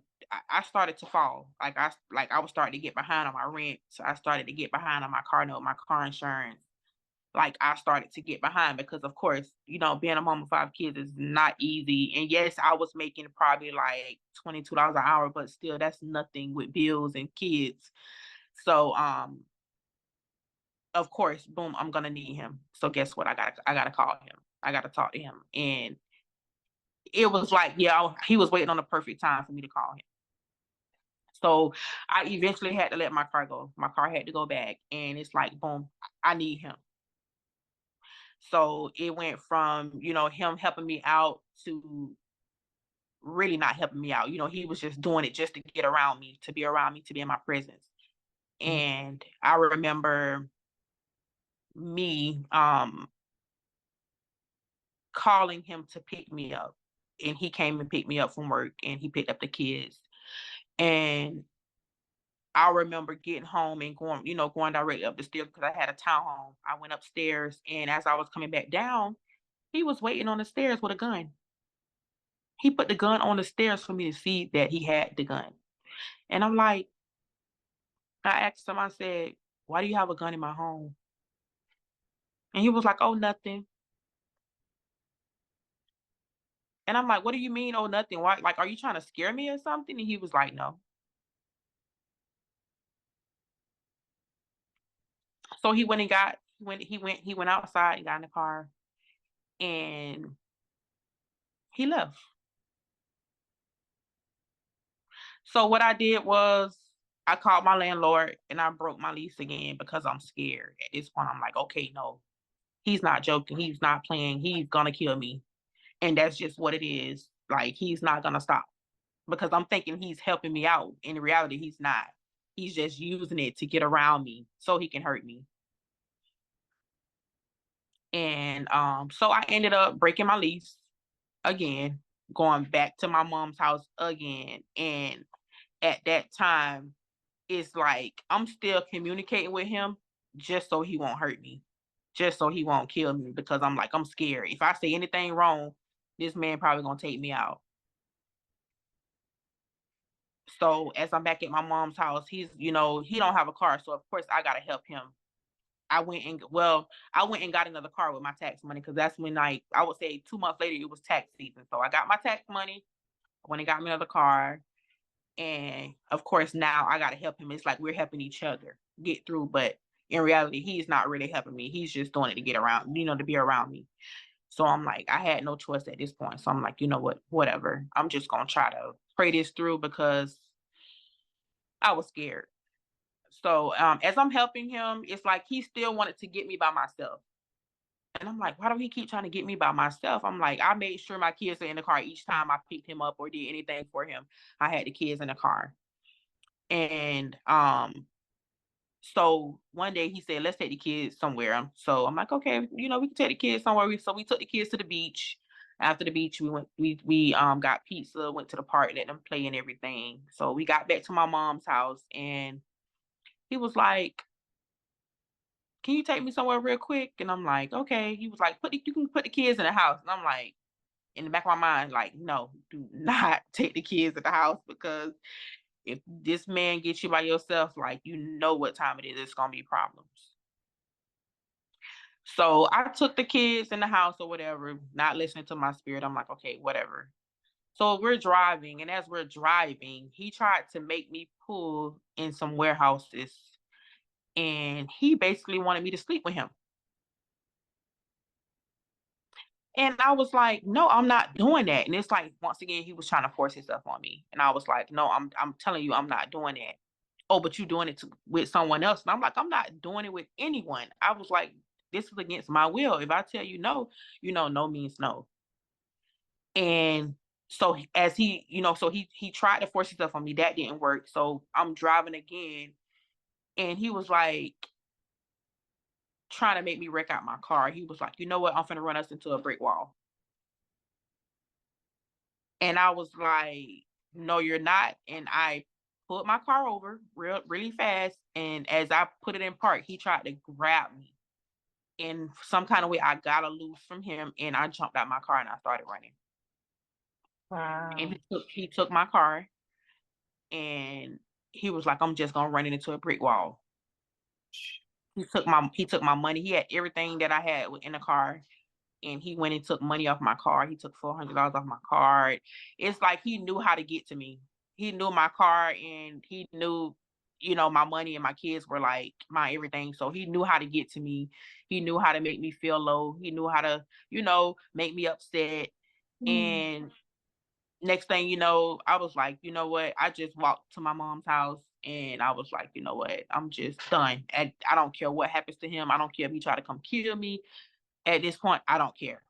I started to fall. I was starting to get behind on my rent. So I started to get behind on my car note, my car insurance. Like I started to get behind because of course, being a mom of 5 kids is not easy. And yes, I was making probably like $22 an hour, but still that's nothing with bills and kids. So of course, boom, I'm gonna need him. So guess what? I gotta call him. I gotta talk to him. And it was like, yeah, he was waiting on the perfect time for me to call him. So I eventually had to let my car go. My car had to go back. And it's like, boom, I need him. So it went from, him helping me out to really not helping me out. He was just doing it just to get around me, to be around me, to be in my presence. And I remember me calling him to pick me up. And he came and picked me up from work and he picked up the kids. And I remember getting home and going directly up the stairs because I had a townhome. I went upstairs and as I was coming back down, he was waiting on the stairs with a gun. He put the gun on the stairs for me to see that he had the gun. And I'm like, I asked him, I said, why do you have a gun in my home? And he was like, oh, nothing. And I'm like, what do you mean, oh, nothing? Why? Like, are you trying to scare me or something? And he was like, no. So he went and got he went outside and got in the car and he left. So what I did was I called my landlord and I broke my lease again because I'm scared. At this point, I'm like, okay, no, he's not joking. He's not playing. He's gonna kill me. And that's just what it is. Like, he's not gonna stop because I'm thinking he's helping me out. In reality, he's not. He's just using it to get around me so he can hurt me. And so I ended up breaking my lease again, going back to my mom's house again. And at that time, it's like I'm still communicating with him just so he won't hurt me, just so he won't kill me because I'm like, I'm scared. If I say anything wrong, this man probably gonna take me out. So as I'm back at my mom's house, he's, he don't have a car. So of course I gotta help him. I went and got another car with my tax money because that's when I would say 2 months later it was tax season. So I got my tax money, I went and got me another car. And of course now I gotta help him. It's like we're helping each other get through, but in reality, he's not really helping me. He's just doing it to get around, to be around me. So I'm like, I had no choice at this point. So I'm like, you know what, whatever. I'm just gonna try to pray this through because I was scared. So as I'm helping him, it's like he still wanted to get me by myself. And I'm like, why do he keep trying to get me by myself? I'm like, I made sure my kids are in the car each time I picked him up or did anything for him. I had the kids in the car. And so one day he said, let's take the kids somewhere. So I'm like, okay, we can take the kids somewhere. So we took the kids to the beach. After the beach, we got pizza, went to the park, let them play and everything. So we got back to my mom's house and he was like, can you take me somewhere real quick? And I'm like, okay. He was like, you can put the kids in the house. And I'm like, in the back of my mind, like, no, do not take the kids in the house because if this man gets you by yourself, like, you know what time it is, it's gonna be problems. So I took the kids in the house or whatever, not listening to my spirit. I'm like, okay, whatever. So we're driving, and as we're driving, he tried to make me pull in some warehouses, and he basically wanted me to sleep with him. And I was like, no, I'm not doing that. And it's like, once again, he was trying to force himself on me. And I was like, no, I'm telling you, I'm not doing that. Oh, but you doing it with someone else. And I'm like, I'm not doing it with anyone. I was like, this is against my will. If I tell you no, no means no. And so as he tried to force himself on me, that didn't work. So I'm driving again. And he was like trying to make me wreck out my car. He was like, you know what? I'm finna run us into a brick wall. And I was like, no, you're not. And I pulled my car over really fast. And as I put it in park, he tried to grab me. In some kind of way, I got loose from him and I jumped out my car and I started running. Wow. And he took my car and he was like, I'm just gonna run it into a brick wall. He took my money. He had everything that I had in the car. And he went and took money off my car. He took $400 off my card. It's like he knew how to get to me. He knew my car and he knew, my money and my kids were like my everything. So he knew how to get to me. He knew how to make me feel low. He knew how to, make me upset. And next thing you know, I was like, you know what? I just walked to my mom's house and I was like, you know what? I'm just done. And I don't care what happens to him. I don't care if he try to come kill me. At this point, I don't care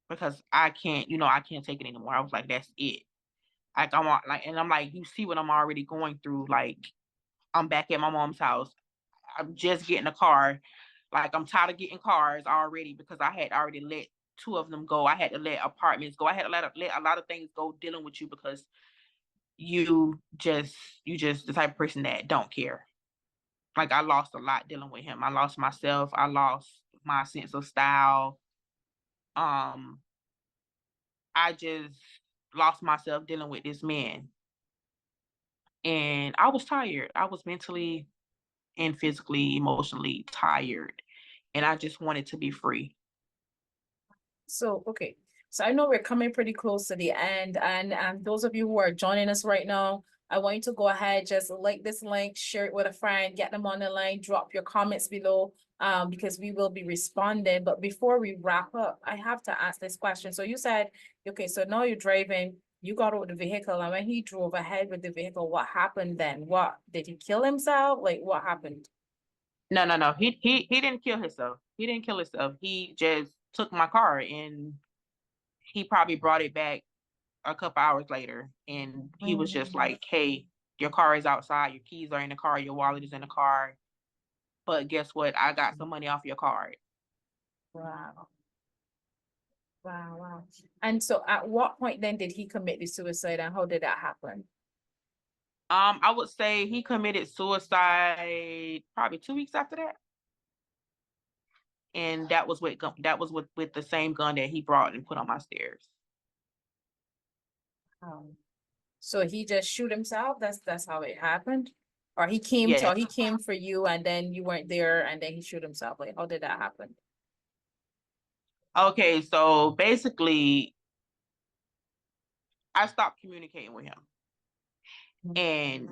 because I can't, I can't take it anymore. I was like, that's it. Like and I'm like, you see what I'm already going through. Like, I'm back at my mom's house. I'm just getting a car. Like, I'm tired of getting cars already because I had already let 2 of them go. I had to let apartments go. I had to let a lot of things go dealing with you because you just the type of person that don't care. Like, I lost a lot dealing with him. I lost myself. I lost my sense of style. I just lost myself dealing with this man. And I was tired. I was mentally and physically, emotionally tired. And I just wanted to be free. So, okay. So I know we're coming pretty close to the end. And those of you who are joining us right now, I want you to go ahead, just like this link, share it with a friend, get them on the line, drop your comments below, because we will be responding. But before we wrap up, I have to ask this question. So you said, okay, so now you're driving, you got out of the vehicle, and when he drove ahead with the vehicle, what happened then? What, did he kill himself? Like, what happened? No. He didn't kill himself. He didn't kill himself. He just took my car and he probably brought it back a couple hours later. And he was just like, hey, your car is outside, your keys are in the car, your wallet is in the car. But guess what? I got some money off your card. Wow. Wow. And so at what point then did he commit the suicide, and how did that happen? I would say he committed suicide probably 2 weeks after that. And that was with with the same gun that he brought and put on my stairs. So he just shoot himself? That's how it happened? Or Yes. he came for you and then you weren't there and then he shoot himself? Like, how did that happen? Okay, so basically, I stopped communicating with him. And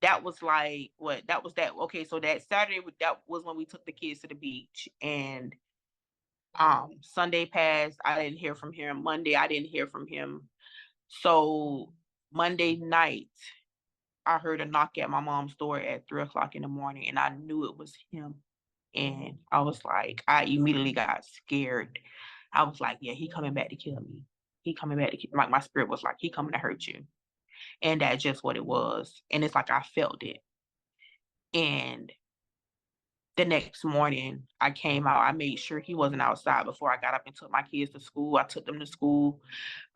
that was like what that was that okay, so that Saturday, that was when we took the kids to the beach. And Sunday passed, I didn't hear from him. Monday, I didn't hear from him. So Monday night, I heard a knock at my mom's door at 3 o'clock in the morning, and I knew it was him. And I was like, I immediately got scared. I was like, yeah, he coming back to kill me. He coming back to kill. Like, my spirit was like, he coming to hurt you. And that's just what it was. And it's like I felt it. And the next morning, I came out. I made sure he wasn't outside before I got up and took my kids to school. I took them to school.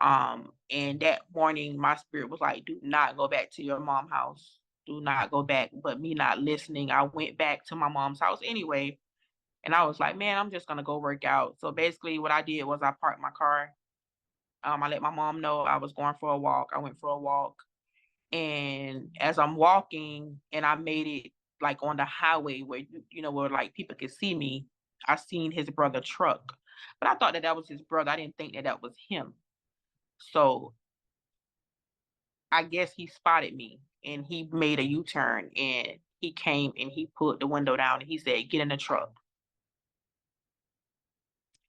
And that morning, my spirit was like, do not go back to your mom's house. Do not go back. But me not listening, I went back to my mom's house anyway. And I was like, man, I'm just going to go work out. So basically what I did was I parked my car. I let my mom know I was going for a walk. I went for a walk. And as I'm walking and I made it like on the highway where, where like people could see me, I seen his brother truck. But I thought that that was his brother. I didn't think that that was him. So I guess he spotted me and he made a U-turn and he came and he put the window down and he said, get in the truck.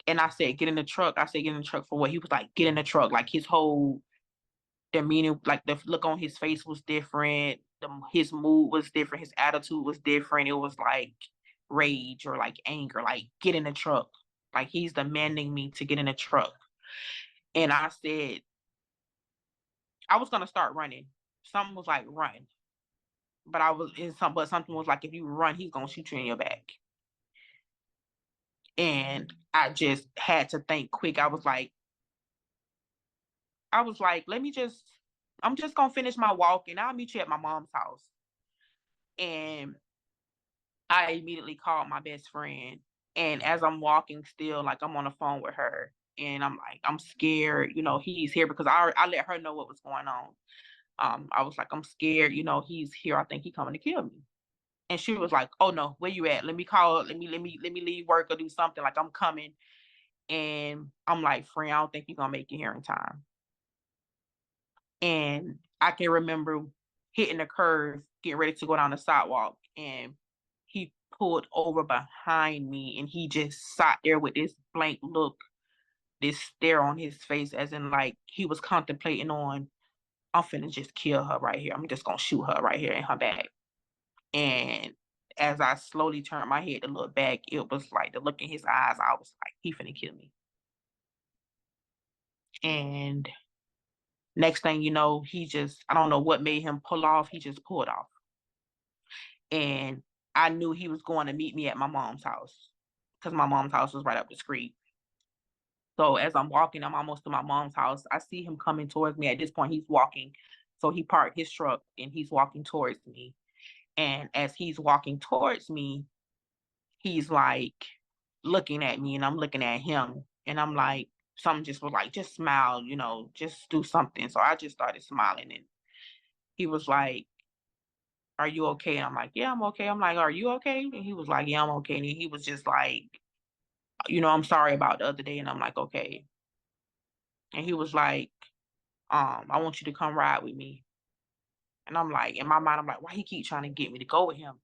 And I said, get in the truck. I said, get in the truck for what? He was like, get in the truck. Like his whole demeanor, like the look on his face was different. His mood was different. His attitude was different. It was like rage or like anger, like get in the truck. Like he's demanding me to get in the truck. And I said, I was going to start running. Something was like, run. But something was like, if you run, he's going to shoot you in your back. And I just had to think quick. I was like, I'm just gonna finish my walk and I'll meet you at my mom's house. And I immediately called my best friend. And as I'm walking still, like I'm on the phone with her and I'm like, I'm scared, he's here because I let her know what was going on. I was like, I'm scared, he's here. I think he's coming to kill me. And she was like, oh no, where you at? Let me leave work or do something. Like I'm coming. And I'm like, friend, I don't think you're gonna make it here in time. And I can remember hitting the curve, getting ready to go down the sidewalk, and he pulled over behind me and he just sat there with this blank look, this stare on his face, as in like he was contemplating on, I'm finna just kill her right here. I'm just gonna shoot her right here in her back. And as I slowly turned my head to look back, it was like the look in his eyes, I was like, he finna kill me. And next thing you know, I don't know what made him pull off. He just pulled off. And I knew he was going to meet me at my mom's house because my mom's house was right up the street. So as I'm walking, I'm almost to my mom's house. I see him coming towards me. At this point, he's walking. So he parked his truck and he's walking towards me. And as he's walking towards me, he's like looking at me and I'm looking at him. And I'm like, something just was like, just smile, just do something. So I just started smiling and he was like, are you okay? And I'm like, yeah, I'm okay. I'm like, are you okay? And he was like, yeah, I'm okay. And he was just like, I'm sorry about the other day. And I'm like, okay. And he was like, I want you to come ride with me. And I'm like, in my mind, I'm like, why he keep trying to get me to go with him?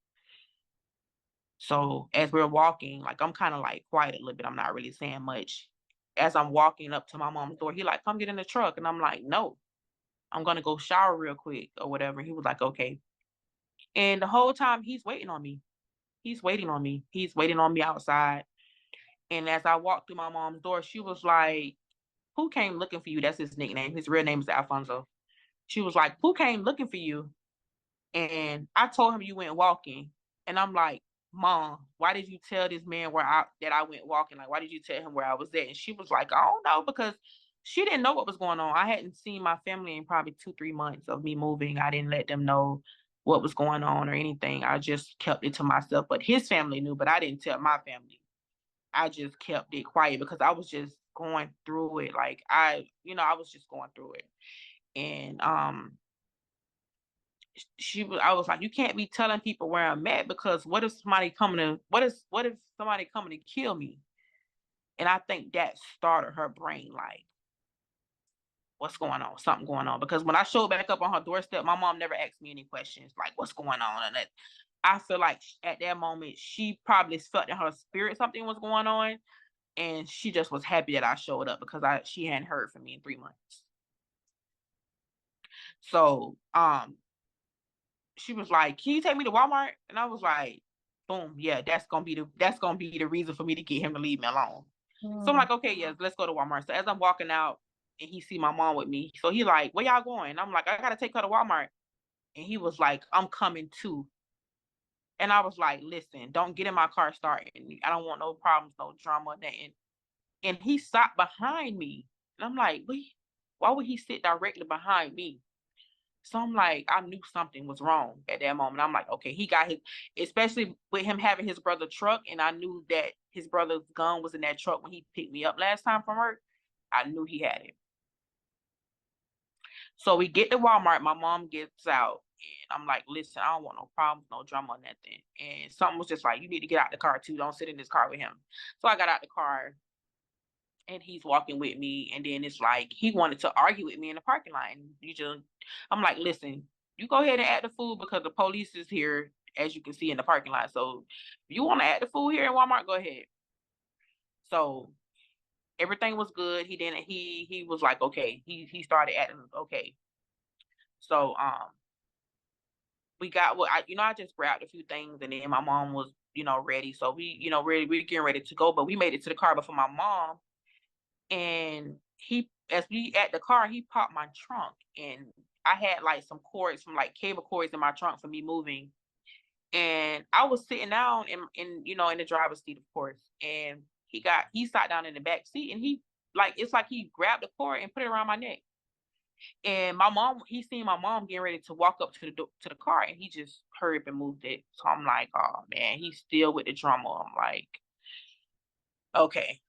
So as we're walking, like I'm kind of like quiet a little bit. I'm not really saying much. As I'm walking up to my mom's door, he like, come get in the truck. And I'm like, no, I'm gonna go shower real quick or whatever. He was like, okay. And the whole time he's waiting on me. He's waiting on me. He's waiting on me outside. And as I walked through my mom's door, she was like, who came looking for you? That's his nickname. His real name is Alfonso. She was like, who came looking for you? And I told him you went walking. And I'm like, Mom, why did you tell this man that I went walking? Like, why did you tell him where I was at? And she was like, I don't know, because she didn't know what was going on. I hadn't seen my family in probably 2-3 months of me moving. I didn't let them know what was going on or anything. I just kept it to myself. But his family knew, but I didn't tell my family. I just kept it quiet because I was just going through it. Like I was just going through it. And I was like, you can't be telling people where I'm at, because what if somebody coming to kill me? And I think that started her brain, like, what's going on? Something going on. Because when I showed back up on her doorstep, my mom never asked me any questions, like, what's going on? And I feel like at that moment, she probably felt in her spirit something was going on. And she just was happy that I showed up, because she hadn't heard from me in 3 months. So she was like, can you take me to Walmart? And I was like, boom, yeah, that's gonna be the reason for me to get him to leave me alone. So I'm like, okay, yes, let's go to Walmart. So as I'm walking out and he see my mom with me, so he like, where y'all going? And I'm like, I gotta take her to Walmart. And he was like, I'm coming too. And I was like, listen, don't get in my car starting. I don't want no problems, no drama, nothing. And he sat behind me. And I'm like, why would he sit directly behind me? So I'm like, I knew something was wrong at that moment. I'm like, okay, he got especially with him having his brother's truck. And I knew that his brother's gun was in that truck when he picked me up last time from work. I knew he had it. So we get to Walmart. My mom gets out. And I'm like, listen, I don't want no problems, no drama, nothing. And something was just like, you need to get out the car too. Don't sit in this car with him. So I got out the car. And he's walking with me, and then it's like he wanted to argue with me in the parking lot. And I'm like, listen, you go ahead and act the fool, because the police is here, as you can see in the parking lot. So if you want to act the fool here in Walmart, go ahead. So everything was good. He was like, okay. He started acting okay. So we got I just grabbed a few things, and then my mom was ready. So we getting ready to go, but we made it to the car before my mom. And as we at the car, he popped my trunk, and I had like some cords, some like cable cords in my trunk for me moving. And I was sitting down in the driver's seat, of course. And he sat down in the back seat, and it's like he grabbed the cord and put it around my neck. And he seen my mom getting ready to walk up to the car, and he just hurried up and moved it. So I'm like, oh man, he's still with the drama. I'm like, okay.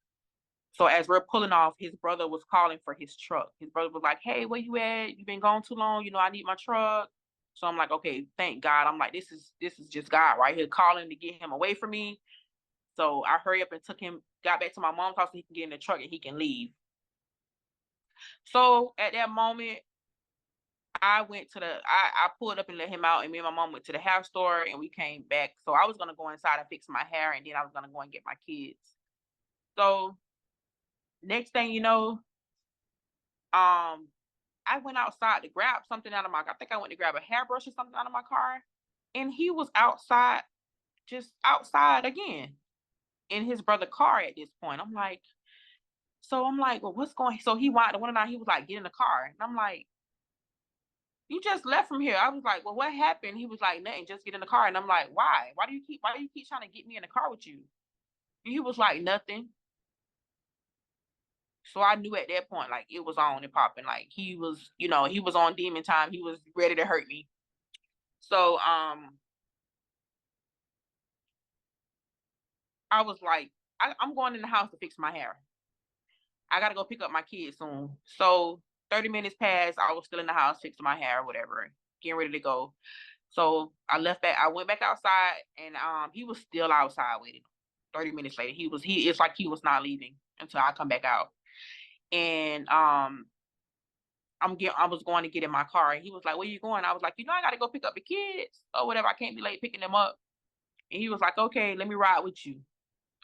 So as we're pulling off, his brother was calling for his truck. His brother was like, hey, where you at? You've been gone too long. I need my truck. So I'm like, okay, thank God. I'm like, this is just God right here calling to get him away from me. So I hurry up and got back to my mom's house so he can get in the truck and he can leave. So at that moment, I pulled up and let him out, and me and my mom went to the hair store, and we came back. So I was going to go inside and fix my hair, and then I was going to go and get my kids. So next thing you know, I went outside to grab something out of I think I went to grab a hairbrush or something out of my car. And he was outside, just outside again in his brother's car at this point. I'm like, well, what's going on? So he wanted one night, he was like, get in the car. And I'm like, you just left from here. I was like, well, what happened? He was like, nothing, just get in the car. And I'm like, why? Why do you keep trying to get me in the car with you? And he was like, nothing. So I knew at that point, like, it was on and popping. Like, he was on demon time. He was ready to hurt me. So I was like, I'm going in the house to fix my hair. I gotta go pick up my kids soon. So 30 minutes passed. I was still in the house fixing my hair or whatever, getting ready to go. So I went back outside, and he was still outside waiting. 30 minutes later, it's like he was not leaving until I come back out. And I was going to get in my car, and he was like, "Where you going?" I was like, I gotta go pick up the kids or whatever. I can't be late picking them up. And he was like, "Okay, let me ride with you."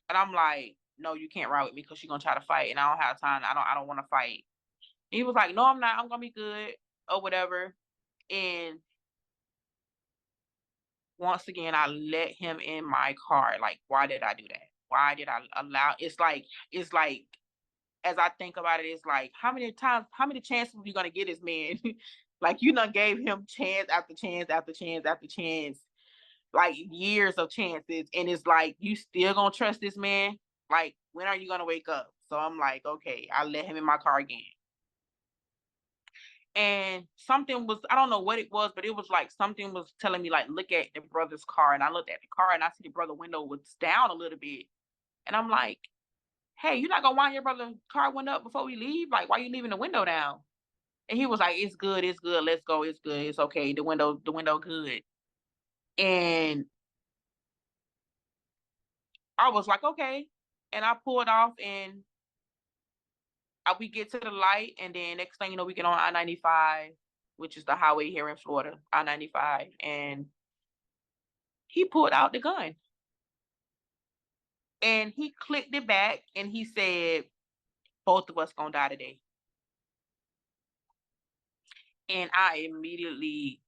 And I'm like, "No, you can't ride with me because you're gonna try to fight, and I don't have time. I don't want to fight." And he was like, "No, I'm not. I'm gonna be good or whatever." And once again, I let him in my car. Like, why did I do that? Why did I allow? It's like as I think about it, it's like how many chances are you gonna get this man? Like you done gave him chance after chance after chance after chance, like years of chances, and it's like you still gonna trust this man? Like when are you gonna wake up? So I'm like, okay, I let him in my car again. And something was, I don't know what it was, but it was like something was telling me like, look at the brother's car. And I looked at the car and I see the brother window was down a little bit. And I'm like, hey, you're not gonna wind your brother's car window up before we leave? Like, why you leaving the window down? And he was like, it's good, let's go, it's good, it's okay. The window good. And I was like, okay. And I pulled off and we get to the light, and then next thing you know, we get on I-95, which is the highway here in Florida, I-95, and he pulled out the gun and he clicked it back and he said, both of us gonna die today. And I immediately,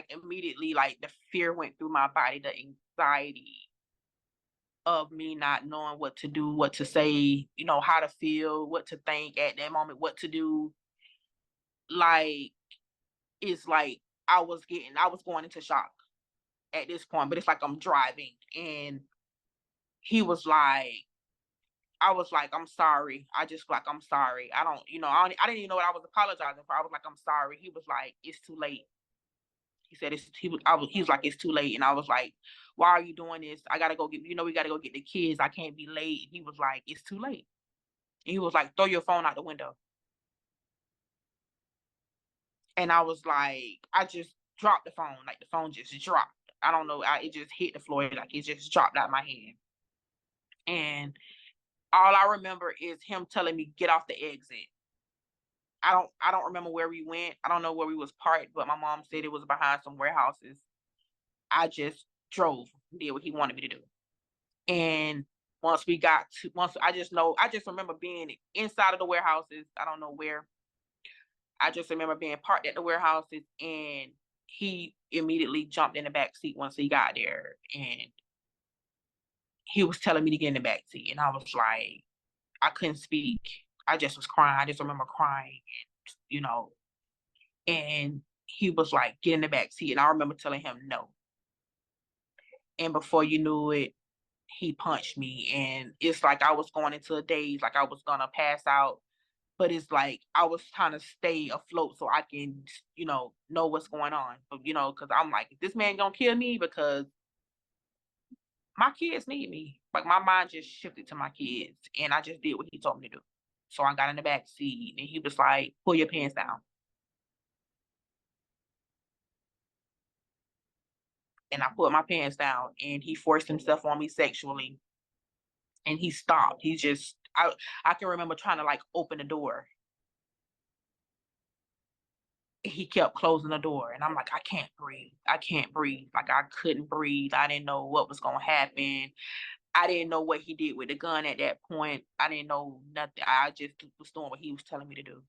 immediately, like the fear went through my body, the anxiety of me not knowing what to do, what to say, how to feel, what to think at that moment, what to do. Like, it's like I was going into shock at this point, but it's like I'm driving and he was like, I was like, I'm sorry. I just like, I'm sorry. I didn't even know what I was apologizing for. I was like, I'm sorry. He was like, it's too late. He said, he was like, it's too late. And I was like, why are you doing this? I gotta go we gotta go get the kids. I can't be late. And he was like, it's too late. And he was like, throw your phone out the window. And I was like, I just dropped the phone. Like the phone just dropped. I don't know. It just hit the floor. Like it just dropped out of my hand. And all I remember is him telling me, get off the exit. I don't remember where we went. I don't know where we was parked, but my mom said it was behind some warehouses. I just drove, did what he wanted me to do. And once I just remember being inside of the warehouses. I don't know where. I just remember being parked at the warehouses, and he immediately jumped in the back seat once he got there, and he was telling me to get in the back seat, and I was like, I couldn't speak. I just was crying. I just remember crying, you know, and he was like, get in the back seat. And I remember telling him no. And before you knew it, he punched me. And it's like I was going into a daze, like I was gonna pass out. But it's like I was trying to stay afloat so I can, know what's going on. But because I'm like, is this man gonna kill me? Because my kids need me. Like my mind just shifted to my kids, and I just did what he told me to do. So I got in the back seat, and he was like, "Pull your pants down." And I put my pants down, and he forced himself on me sexually, and he stopped. I can remember trying to like open the door. He kept closing the door, and I'm like, I can't breathe. I can't breathe. Like I couldn't breathe. I didn't know what was gonna happen. I didn't know what he did with the gun at that point. I didn't know nothing. I just was doing what he was telling me to do.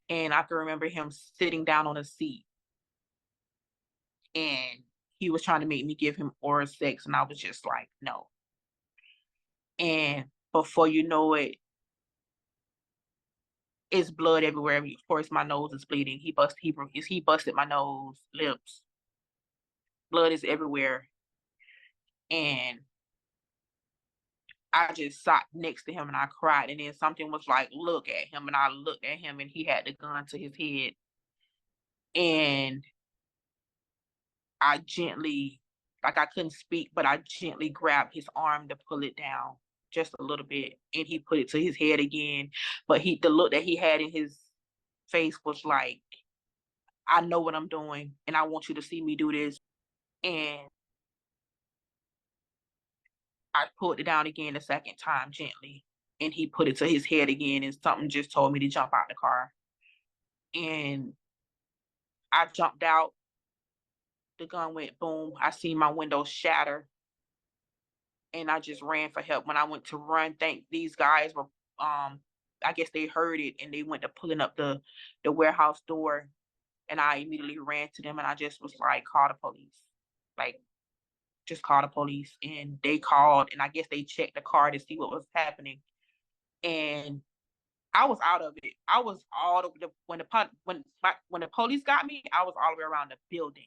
And I can remember him sitting down on a seat, and he was trying to make me give him oral sex, and I was just like, no. And before you know it, it's blood everywhere. Of course, my nose is bleeding. He busted my nose, lips. Blood is everywhere. And I just sat next to him and I cried. And then something was like, look at him. And I looked at him and he had the gun to his head. And I gently, like I couldn't speak, but I gently grabbed his arm to pull it down just a little bit. And he put it to his head again. But the look that he had in his face was like, I know what I'm doing and I want you to see me do this. And I pulled it down again the second time gently. And he put it to his head again, and something just told me to jump out the car. and I jumped out. The gun went boom. I seen my window shatter, and I just ran for help. When I went to run, think these guys were, I guess they heard it and they went to pulling up the warehouse door, and I immediately ran to them and I just was like, call the police, like just call the police. And they called, and I guess they checked the car to see what was happening, and I was out of it. I was all the when the police got me, I was all the way around the building.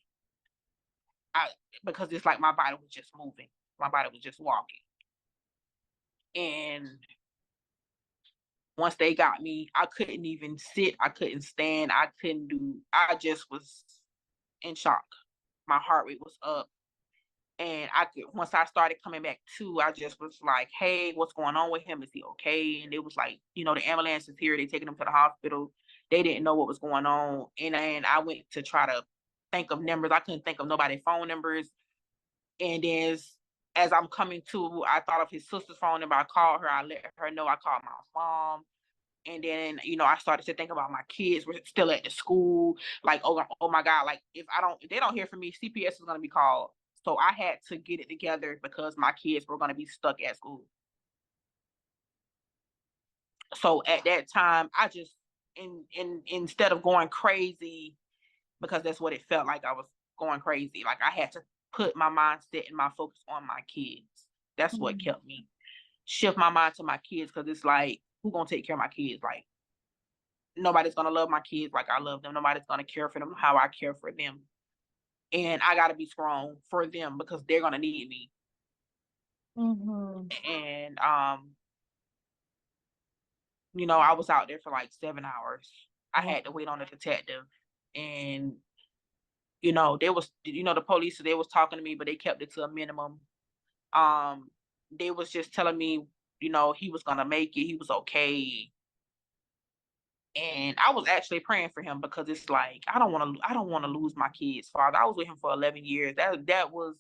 Because it's like my body was just moving, my body was just walking. And once they got me, I couldn't even sit, I couldn't stand, I just was in shock. My heart rate was up. And once I started coming back to, I just was like, hey, what's going on with him? Is he okay? And it was like, the ambulance is here. They taking him to the hospital. They didn't know what was going on. And then I went to try to think of numbers. I couldn't think of nobody's phone numbers. And then as I'm coming to, I thought of his sister's phone number. I called her. I let her know. I called my mom. And then, I started to think about my kids were still at the school. Like, oh my God, like if they don't hear from me, CPS is going to be called. So I had to get it together because my kids were going to be stuck at school. So at that time, I just, instead of going crazy, because that's what it felt like, I was going crazy. Like I had to put my mindset and my focus on my kids. That's what kept me shift my mind to my kids, because it's like, who gonna take care of my kids? Like nobody's gonna love my kids like I love them. Nobody's gonna care for them how I care for them. And I gotta be strong for them because they're gonna need me. And I was out there for like 7 hours. I had to wait on the detective, and there was, the police, they was talking to me, but they kept it to a minimum. They was just telling me, he was gonna make it, he was okay. And I was actually praying for him because it's like, I don't want to lose my kid's father. I was with him for 11 years. That was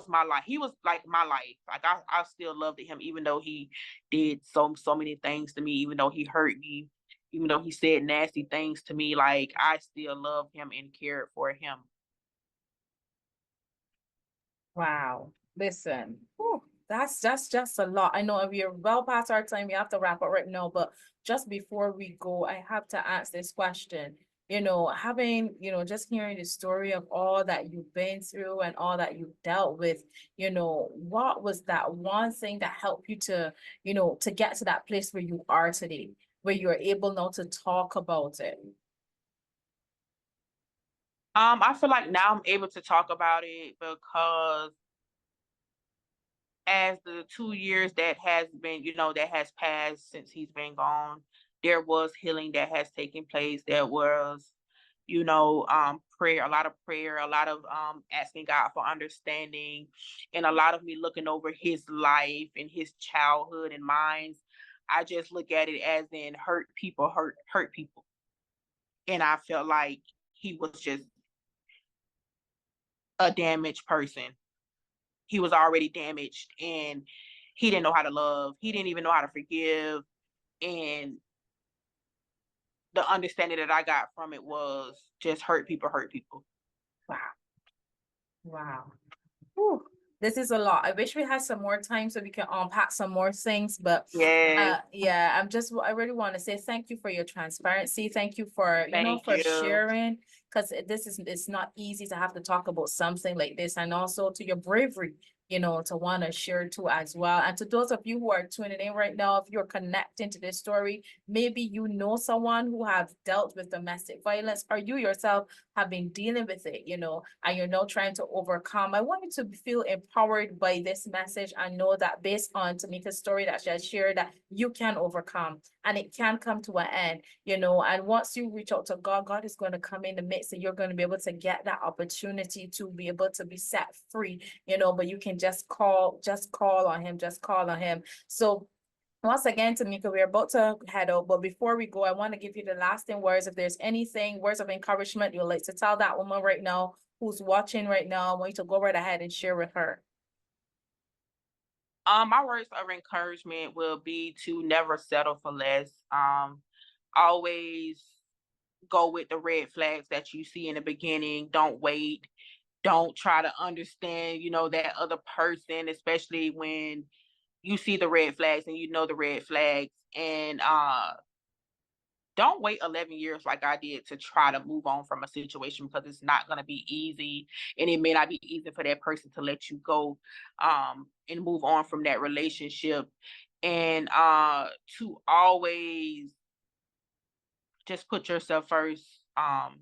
my life. He was like my life. Like I still loved him, even though he did so many things to me, even though he hurt me, even though he said nasty things to me. Like I still loved him and cared for him. Wow. Listen, whew, that's just a lot. I know we are well past our time. We have to wrap up right now, but just before we go, I have to ask this question. Having, just hearing the story of all that you've been through and all that you've dealt with, what was that one thing that helped you to, to get to that place where you are today, where you're able now to talk about it? I feel like now I'm able to talk about it because as the 2 years that has been, that has passed since he's been gone, there was healing that has taken place. There was, prayer, a lot of prayer, a lot of asking God for understanding, and a lot of me looking over his life and his childhood and mine. I just look at it as in hurt people hurt people. And I felt like he was just a damaged person. He was already damaged, and he didn't know how to love. He didn't even know how to forgive. And the understanding that I got from it was just hurt people hurt people. Wow. Wow. Whew. This is a lot. I wish we had some more time so we can unpack some more things, but Yeah. yeah, I really want to say thank you for your transparency. Thank you for, Thank for you. sharing, because it's not easy to have to talk about something like this, and also to your bravery, to want to share too as well. And to those of you who are tuning in right now, if you're connecting to this story, maybe you know someone who have dealt with domestic violence, or you yourself have been dealing with it, and you're now trying to overcome. I want you to feel empowered by this message and know that based on Tameka's story that she has shared, that you can overcome and it can come to an end, and once you reach out to God, God is going to come in the midst and you're going to be able to get that opportunity to be able to be set free, but you can just call on him. So once again, Tameka, we're about to head out, but before we go, I want to give you the lasting words. If there's anything, words of encouragement you'd like to tell that woman right now who's watching right now, I want you to go right ahead and share with her. My words of encouragement will be to never settle for less. Always go with the red flags that you see in the beginning. Don't wait. Don't try to understand, that other person, especially when you see the red flags and the red flags. And don't wait 11 years like I did to try to move on from a situation, because it's not going to be easy, and it may not be easy for that person to let you go and move on from that relationship. And to always just put yourself first and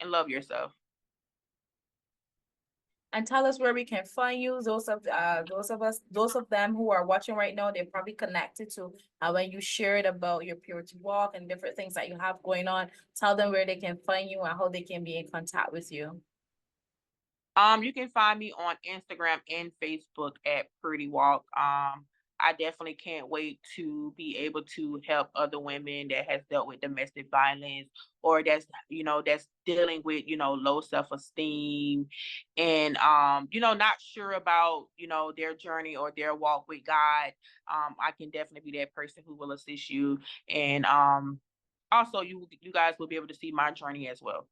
love yourself. And tell us where we can find you. Those of them who are watching right now, they're probably connected to when you shared about your purity walk and different things that you have going on. Tell them where they can find you and how they can be in contact with you. You can find me on Instagram and Facebook at Pretty Walk. I definitely can't wait to be able to help other women that has dealt with domestic violence, or that's dealing with, low self-esteem, and not sure about, their journey or their walk with God. I can definitely be that person who will assist you. And also you guys will be able to see my journey as well.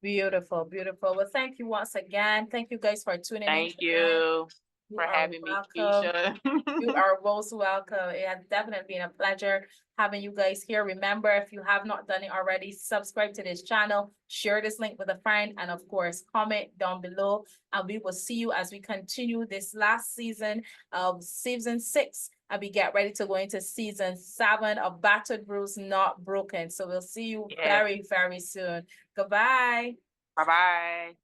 Beautiful, beautiful. Well, thank you once again. Thank you guys for tuning in. Thank you for having me, Keisha. You are most welcome. It has definitely been a pleasure having you guys here. Remember, if you have not done it already, subscribe to this channel, share this link with a friend, and of course, comment down below. And we will see you as we continue this last season of season 6. And we get ready to go into season 7 of Battered Bruised, Not Broken. So we'll see you very, very soon. Goodbye. Bye-bye.